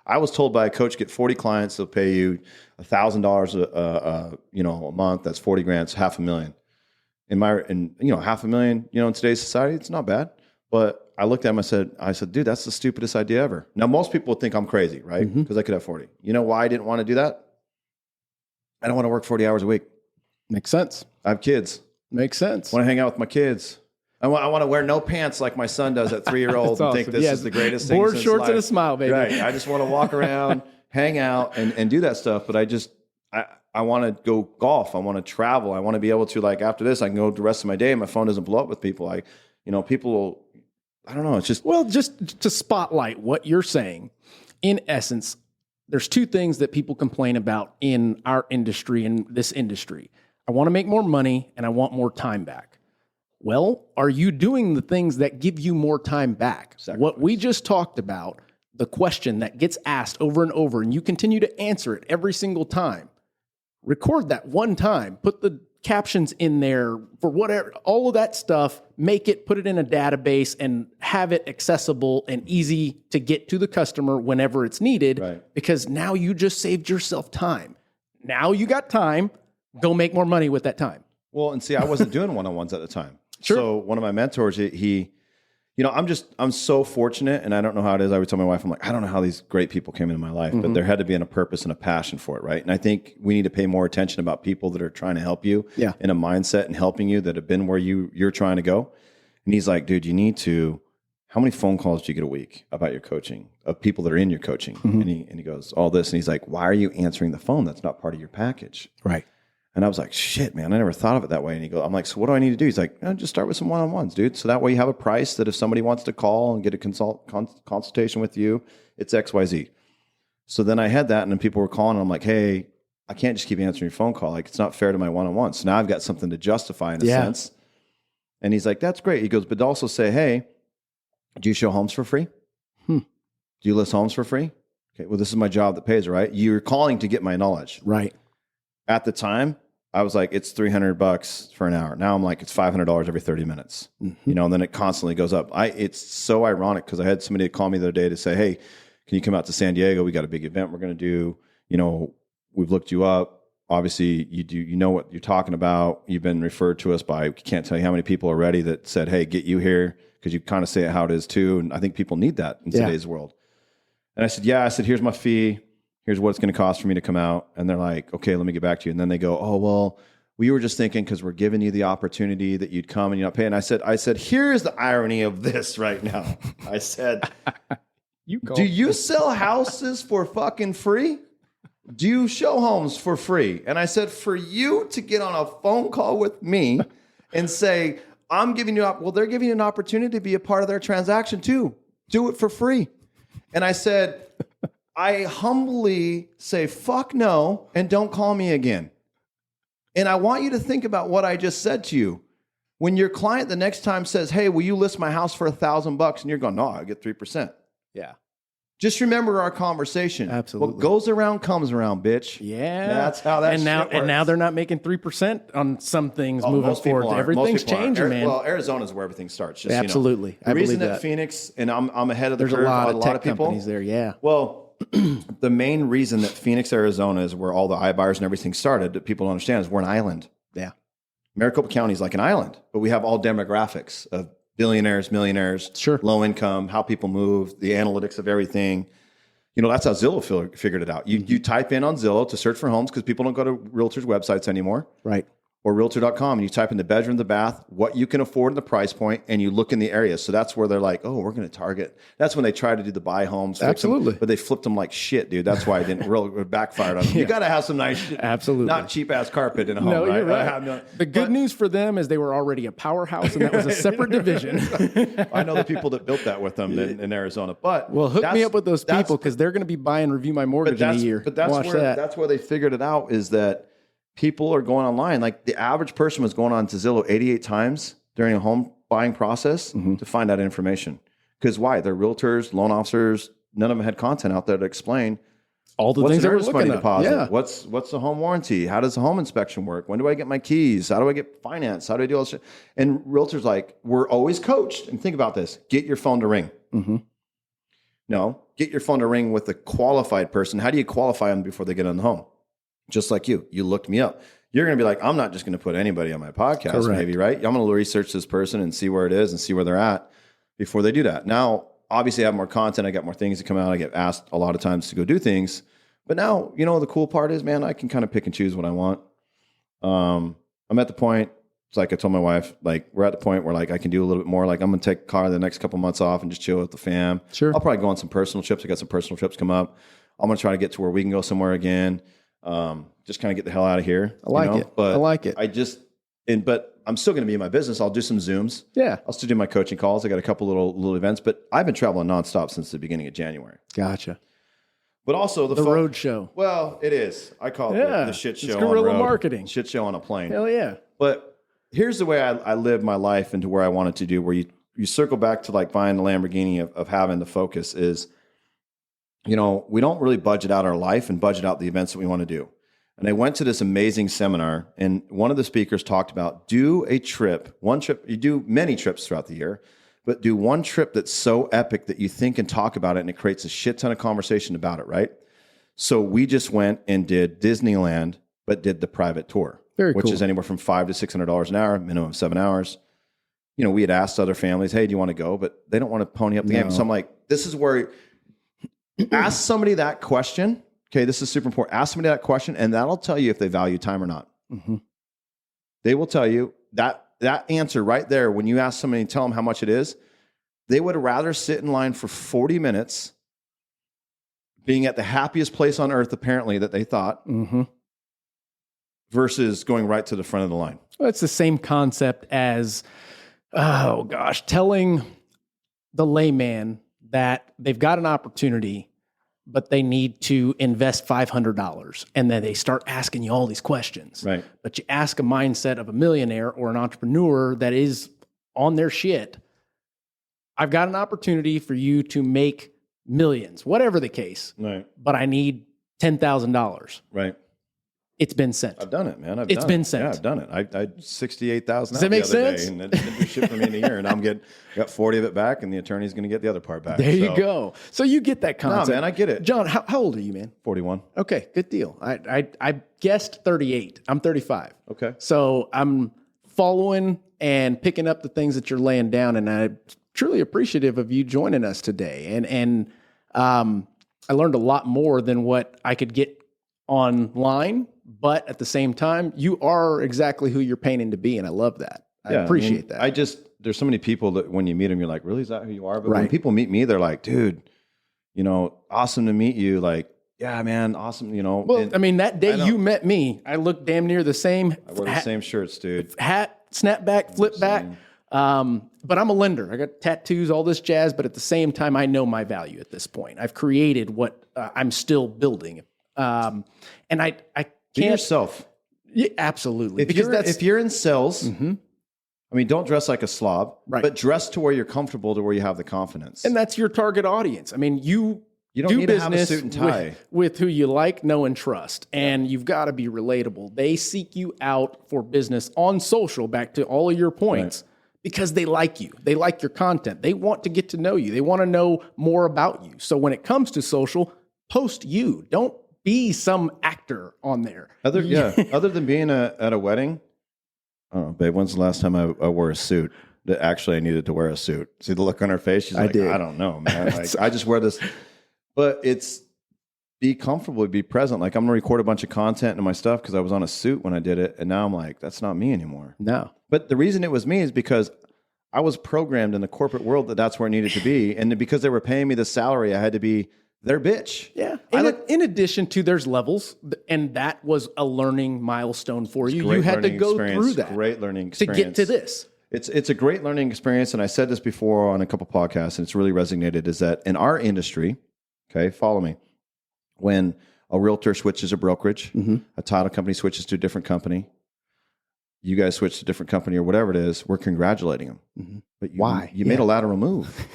S2: I was told by a coach, get 40 clients, they'll pay you $1,000 a month. That's 40 grand. It's $500,000. $500,000, in today's society, it's not bad. But I looked at him, I said, dude, that's the stupidest idea ever. Now, most people would think I'm crazy, right? Because I could have 40. You know why I didn't want to do that? I don't want to work 40 hours a week.
S1: Makes sense.
S2: I have kids.
S1: Makes sense.
S2: I want to hang out with my kids. I want to wear no pants like my son does at 3-year-old and think this is the greatest thing
S1: Board
S2: since
S1: shorts
S2: life.
S1: and a smile, baby.
S2: Right. I just want to walk around, hang out, and do that stuff. But I want to go golf. I want to travel. I want to be able to, like, after this, I can go the rest of my day and my phone doesn't blow up with people. People, I don't know. It's just...
S1: Well, just to spotlight what you're saying, in essence, there's two things that people complain about in our industry, in this industry. I want to make more money and I want more time back. Well, are you doing the things that give you more time back?
S2: Sacrifice.
S1: What we just talked about, the question that gets asked over and over, and you continue to answer it every single time. Record that one time, put the captions in there for whatever, all of that stuff, put it in a database and have it accessible and easy to get to the customer whenever it's needed.
S2: Right.
S1: Because now you just saved yourself time. Now you got time. Go make more money with that time.
S2: Well, and see, I wasn't doing one-on-ones at the time.
S1: Sure.
S2: So one of my mentors, I'm so fortunate, and I don't know how it is. I would tell my wife, I'm like, I don't know how these great people came into my life, but there had to be a purpose and a passion for it, right? And I think we need to pay more attention about people that are trying to help you in a mindset and helping you that have been where you're trying to go. And he's like, dude, how many phone calls do you get a week about your coaching, of people that are in your coaching? And he goes, all this. And he's like, why are you answering the phone? That's not part of your package.
S1: Right.
S2: And I was like, shit, man, I never thought of it that way. And I'm like, so what do I need to do? He's like, just start with some one-on-ones, dude. So that way you have a price that if somebody wants to call and get a consultation with you, it's XYZ. So then I had that, and then people were calling, and I'm like, hey, I can't just keep answering your phone call. Like, it's not fair to my one-on-ones. So now I've got something to justify in a sense. And he's like, that's great. He goes, but also say, hey, do you show homes for free? Do you list homes for free? Okay, well, this is my job that pays, right? You're calling to get my knowledge.
S1: Right.
S2: At the time, I was like, it's $300 for an hour. Now I'm like, it's $500 every 30 minutes. And then it constantly goes up. It's so ironic because I had somebody call me the other day to say, hey, can you come out to San Diego? We got a big event we're going to do. We've looked you up. Obviously, you know what you're talking about. You've been referred to us by, can't tell you how many people already that said, hey, get you here, because you kind of say it how it is too. And I think people need that in today's world. And I said, yeah. I said, here's my fee. Here's what it's going to cost for me to come out. And they're like, okay, let me get back to you. And then they go, oh, well, we were just thinking because we're giving you the opportunity that you'd come and you're not paying. I said, here's the irony of this right now. I said, do you sell houses for fucking free? Do you show homes for free? And I said, for you to get on a phone call with me and say, I'm giving you, they're giving you an opportunity to be a part of their transaction too. Do it for free. And I said, I humbly say, fuck no, and don't call me again. And I want you to think about what I just said to you. When your client the next time says, hey, will you list my house for $1,000? And you're going, no, I get 3%.
S1: Yeah.
S2: Just remember our conversation.
S1: Absolutely.
S2: What goes around comes around, bitch.
S1: Yeah.
S2: That's how that
S1: and now
S2: works.
S1: And now they're not making 3% on some things moving forward. Everything's changing, man.
S2: Well, Arizona's where everything starts. Just,
S1: absolutely.
S2: The reason that Phoenix, and I'm ahead of the curve.
S1: There's a lot of tech
S2: people,
S1: companies there, yeah.
S2: Well, the main reason that Phoenix, Arizona is where all the iBuyers and everything started, that people don't understand, is we're an island.
S1: Yeah.
S2: Maricopa County is like an island, but we have all demographics of billionaires, millionaires, low income, how people move, the analytics of everything. That's how Zillow figured it out. You type in on Zillow to search for homes because people don't go to realtors' websites anymore. Right. Or realtor.com, and you type in the bedroom, the bath, what you can afford and the price point, and you look in the area. So that's where they're like, oh, we're going to target. That's when they try to do the buy homes. Absolutely. But they flipped them like shit, dude. That's why I didn't really backfired on them. You got to have some nice shit. Absolutely. Not cheap-ass carpet in a home,
S1: no,
S2: right?
S1: You're right. The good news for them is they were already a powerhouse, and that was a separate division.
S2: I know the people that built that with them in Arizona. But
S1: hook me up with those people because they're going to be buying Review My Mortgage in a year.
S2: But that's where they figured it out, is that people are going online. Like the average person was going on to Zillow 88 times during a home buying process to find out information. Because why? They're realtors, loan officers. None of them had content out there to explain
S1: all the things they were looking at.
S2: Deposit? Yeah. What's the home warranty? How does the home inspection work? When do I get my keys? How do I get finance? How do I do all this shit? And realtors we're always coached. And think about this. Get your phone to ring. No, get your phone to ring with a qualified person. How do you qualify them before they get on the home? Just like you looked me up. You're going to be like, I'm not just going to put anybody on my podcast, maybe, right? I'm going to research this person and see where it is and see where they're at before they do that. Now, obviously, I have more content. I got more things to come out. I get asked a lot of times to go do things. But now, the cool part is, man, I can kind of pick and choose what I want. I'm at the point, it's like I told my wife, we're at the point where I can do a little bit more. I'm going to take car the next couple months off and just chill with the fam. Sure. I'll probably go on some personal trips. I got some personal trips come up. I'm going to try to get to where we can go somewhere again. Just kind of get the hell out of here. I like it. But I like it. But I'm still going to be in my business. I'll do some Zooms. Yeah. I'll still do my coaching calls. I got a couple little events, but I've been traveling nonstop since the beginning of January.
S1: Gotcha.
S2: But also the
S1: road show.
S2: Well, it is. I call it the shit show. It's
S1: guerrilla marketing.
S2: Shit show on a plane.
S1: Hell yeah.
S2: But here's the way I live my life into where I want it to do, where you circle back to buying the Lamborghini of having the focus is, we don't really budget out our life and budget out the events that we want to do. And I went to this amazing seminar, and one of the speakers talked about one trip. You do many trips throughout the year, but do one trip that's so epic that you think and talk about it, and it creates a shit ton of conversation about it, right? So we just went and did Disneyland, but did the private tour, which is anywhere from $500 to $600 an hour, minimum of 7 hours. We had asked other families, hey, do you want to go? But they don't want to pony up the game. So I'm like, this is where ask somebody that question. Okay, this is super important. Ask somebody that question, and that'll tell you if they value time or not. They will tell you that that answer right there, when you ask somebody and tell them how much it is, they would rather sit in line for 40 minutes being at the happiest place on earth, apparently, that they thought, versus going right to the front of the line.
S1: Well, it's the same concept as, telling the layman that they've got an opportunity, but they need to invest $500. And then they start asking you all these questions.
S2: Right.
S1: But you ask a mindset of a millionaire or an entrepreneur that is on their shit. I've got an opportunity for you to make millions, whatever the case.
S2: Right.
S1: But I need $10,000.
S2: Right.
S1: It's been sent.
S2: I've done it, man.
S1: It's been sent.
S2: Yeah, I've done it. I 68,000
S1: Does that make sense?
S2: day, and it didn't do shit for me in a year, and got 40 of it back, and the attorney's going to get the other part back.
S1: There you go. So you get that concept.
S2: No, man, I get it.
S1: John, how old are you, man?
S2: 41.
S1: Okay, good deal. I guessed 38. I'm 35.
S2: Okay.
S1: So I'm following and picking up the things that you're laying down, and I'm truly appreciative of you joining us today. And I learned a lot more than what I could get online, but at the same time, you are exactly who you're painting to be, and I love that. I appreciate that.
S2: There's so many people that when you meet them, you're like, really, is that who you are? But
S1: Right.
S2: when people meet me, they're like, dude, awesome to meet you. Like, yeah, man, awesome.
S1: Well, I mean, that day you met me, I looked damn near the same.
S2: I wear the same shirts, dude.
S1: Hat, snapback, flip back. But I'm a lender. I got tattoos, all this jazz, but at the same time, I know my value at this point. I've created what I'm still building. And I can't.
S2: Be yourself.
S1: Yeah, absolutely.
S2: If you're in sales, I mean, don't dress like a slob,
S1: Right.
S2: but dress to where you're comfortable, to where you have the confidence.
S1: And that's your target audience. I mean, you
S2: don't
S1: do
S2: need to have a
S1: business
S2: suit and tie.
S1: with who you like, know, and trust. And you've got to be relatable. They seek you out for business on social, back to all of your points, because they like you. They like your content. They want to get to know you. They want to know more about you. So when it comes to social, post you. Don't be some actor on there.
S2: Other than being at a wedding, I don't know, babe, when's the last time I wore a suit? That actually I needed to wear a suit. See the look on her face? She's like, I don't know, man. Like, I just wear this. But it's be comfortable, be present. Like, I'm going to record a bunch of content and my stuff because I was on a suit when I did it. And now I'm like, that's not me anymore.
S1: No.
S2: But the reason it was me is because I was programmed in the corporate world that that's where it needed to be. And because they were paying me the salary, I had to be their bitch.
S1: Yeah. In addition to, there's levels, and that was a learning milestone for you. You had to go through that.
S2: Great learning experience.
S1: To get to this.
S2: It's a great learning experience. And I said this before on a couple podcasts, and it's really resonated, is that in our industry, okay, follow me, when a realtor switches a brokerage, a title company switches to a different company, you guys switch to a different company or whatever it is, we're congratulating them. But
S1: Why?
S2: You made a lateral move.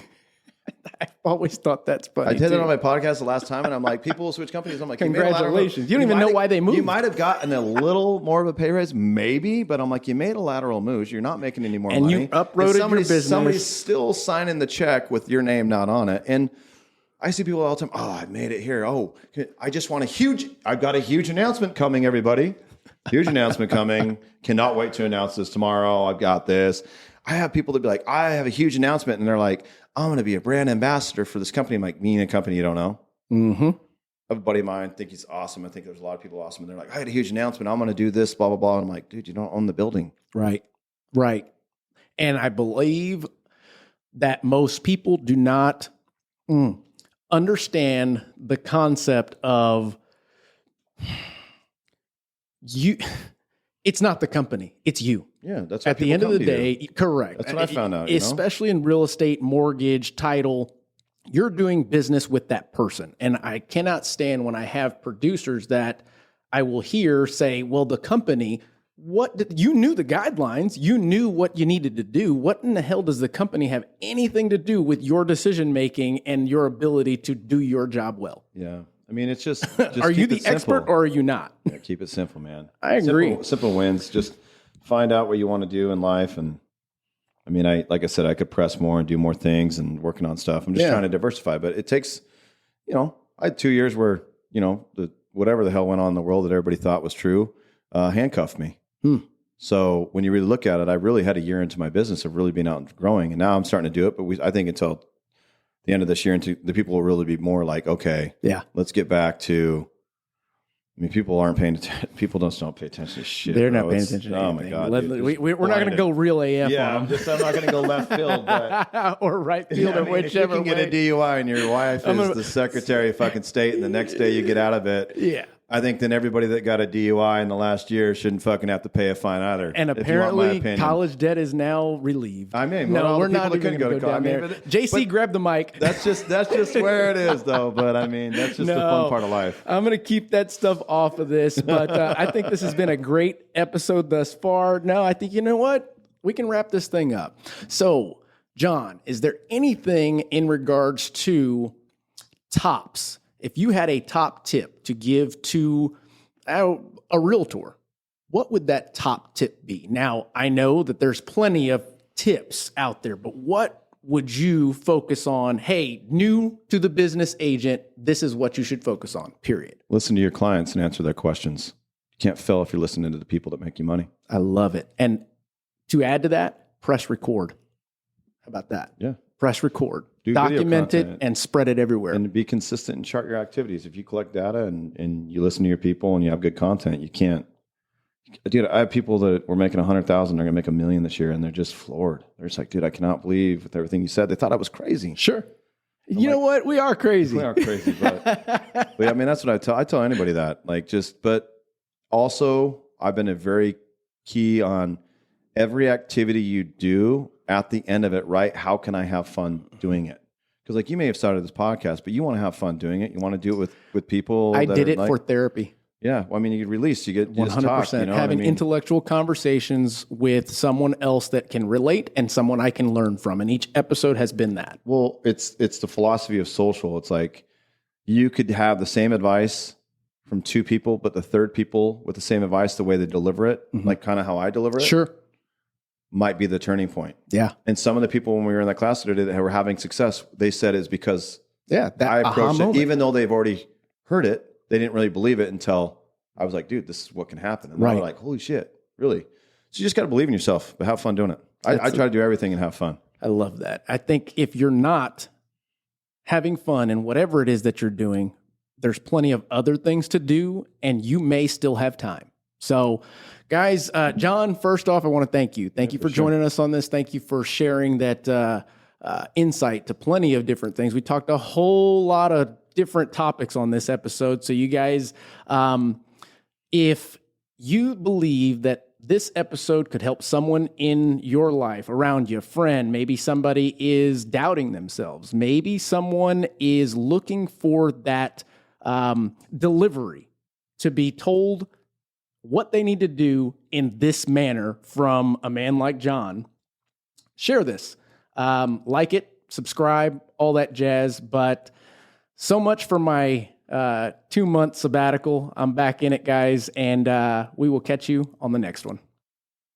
S1: I've always thought that's funny.
S2: I did it on my podcast the last time, and I'm like, people will switch companies. I'm like,
S1: congratulations. You don't even know why they moved.
S2: You might have gotten a little more of a pay raise, maybe, but I'm like, you made a lateral move. You're not making any more money.
S1: And you uprooted your business.
S2: Somebody's still signing the check with your name not on it. And I see people all the time, oh, I made it here. Oh, I've got a huge announcement coming, everybody. Huge announcement coming. Cannot wait to announce this tomorrow. I've got this. I have people that be like, I have a huge announcement. And they're like, I'm going to be a brand ambassador for this company. I'm like, me and a company you don't know. I have a buddy of mine, think he's awesome. I think there's a lot of people awesome. And they're like, I had a huge announcement. I'm going to do this, blah, blah, blah. And I'm like, dude, you don't own the building.
S1: Right. And I believe that most people do not understand the concept of you. It's not the company, it's you.
S2: Yeah, that's
S1: at the end of the day. Correct.
S2: That's what I found out.
S1: Especially in real estate, mortgage, title, you're doing business with that person. And I cannot stand when I have producers that I will hear say, well, the company, you knew the guidelines, you knew what you needed to do. What in the hell does the company have anything to do with your decision making and your ability to do your job well?
S2: Yeah. I mean, it's just
S1: are you the expert or are you not?
S2: Yeah, keep it simple, man.
S1: I agree.
S2: Simple wins. Just find out what you want to do in life. And I mean, like I said, I could press more and do more things and working on stuff. I'm just trying to diversify, but it takes, I had 2 years where, whatever the hell went on in the world that everybody thought was true, handcuffed me. So when you really look at it, I really had a year into my business of really being out and growing. And now I'm starting to do it. But I think until the end of this year, the people will really be more like, okay, let's get back to, I mean, people aren't paying attention. People don't pay attention to shit.
S1: They're
S2: bro.
S1: not paying attention to anything.
S2: Oh my God. Dude,
S1: we're not going to go real AF
S2: Yeah,
S1: on them.
S2: I'm not going to go left field, but
S1: or right field, or whichever
S2: if you can
S1: way.
S2: get a DUI and your wife is the Secretary of fucking State, and the next day you get out of it.
S1: Yeah.
S2: I think then everybody that got a DUI in the last year shouldn't fucking have to pay a fine either.
S1: And apparently, college debt is now relieved.
S2: I mean,
S1: no, we're
S2: not
S1: even going to go down there. JC, grab the mic.
S2: That's just where it is, though. But I mean, that's just the fun part of life.
S1: I'm going to keep that stuff off of this, but I think this has been a great episode thus far. No, I think, you know what? We can wrap this thing up. So, Jon, is there anything in regards to tops? If you had a top tip to give to a realtor, what would that top tip be? Now, I know that there's plenty of tips out there, but what would you focus on? Hey, new to the business agent, this is what you should focus on, period.
S2: Listen to your clients and answer their questions. You can't fail if you're listening to the people that make you money.
S1: I love it. And to add to that, press record. How about that?
S2: Yeah.
S1: Press record.
S2: Do
S1: document
S2: video
S1: it
S2: content.
S1: and spread it everywhere.
S2: And be consistent and chart your activities. If you collect data and you listen to your people and you have good content, you can't. Dude, I have people that were making 100,000. They're going to make $1 million this year, and they're just floored. They're just like, dude, I cannot believe with everything you said. They thought I was crazy.
S1: Sure. You know what? We are crazy.
S2: We are crazy, but yeah, I mean, that's what I tell anybody that. But also, I've been a very key on every activity you do. At the end of it, right? How can I have fun doing it? Because you may have started this podcast, but you want to have fun doing it. You want to do it with people.
S1: I did it for therapy.
S2: Yeah, well, I mean, you release, you get
S1: 100%. Having intellectual conversations with someone else that can relate and someone I can learn from, and each episode has been that.
S2: Well, it's the philosophy of social. It's like you could have the same advice from two people, but the third people with the same advice, the way they deliver it, like kind of how I deliver it.
S1: Sure.
S2: Might be the turning point.
S1: Yeah.
S2: And some of the people when we were in that class today that were having success, they said it's because
S1: that
S2: I approached it, even though they've already heard it, they didn't really believe it until I was like, dude, this is what can happen. And they're like, holy shit, really? So you just got to believe in yourself, but have fun doing it. I try to do everything and have fun.
S1: I love that. I think if you're not having fun in whatever it is that you're doing, there's plenty of other things to do, and you may still have time. So, guys, Jon, first off, I want to thank you. Thank you for joining us on this. Thank you for sharing that insight to plenty of different things. We talked a whole lot of different topics on this episode. So you guys, if you believe that this episode could help someone in your life, around you, a friend, maybe somebody is doubting themselves, maybe someone is looking for that delivery to be told what they need to do in this manner from a man like Jon, share this. Like it, subscribe, all that jazz. But so much for my 2-month sabbatical. I'm back in it, guys, and we will catch you on the next one.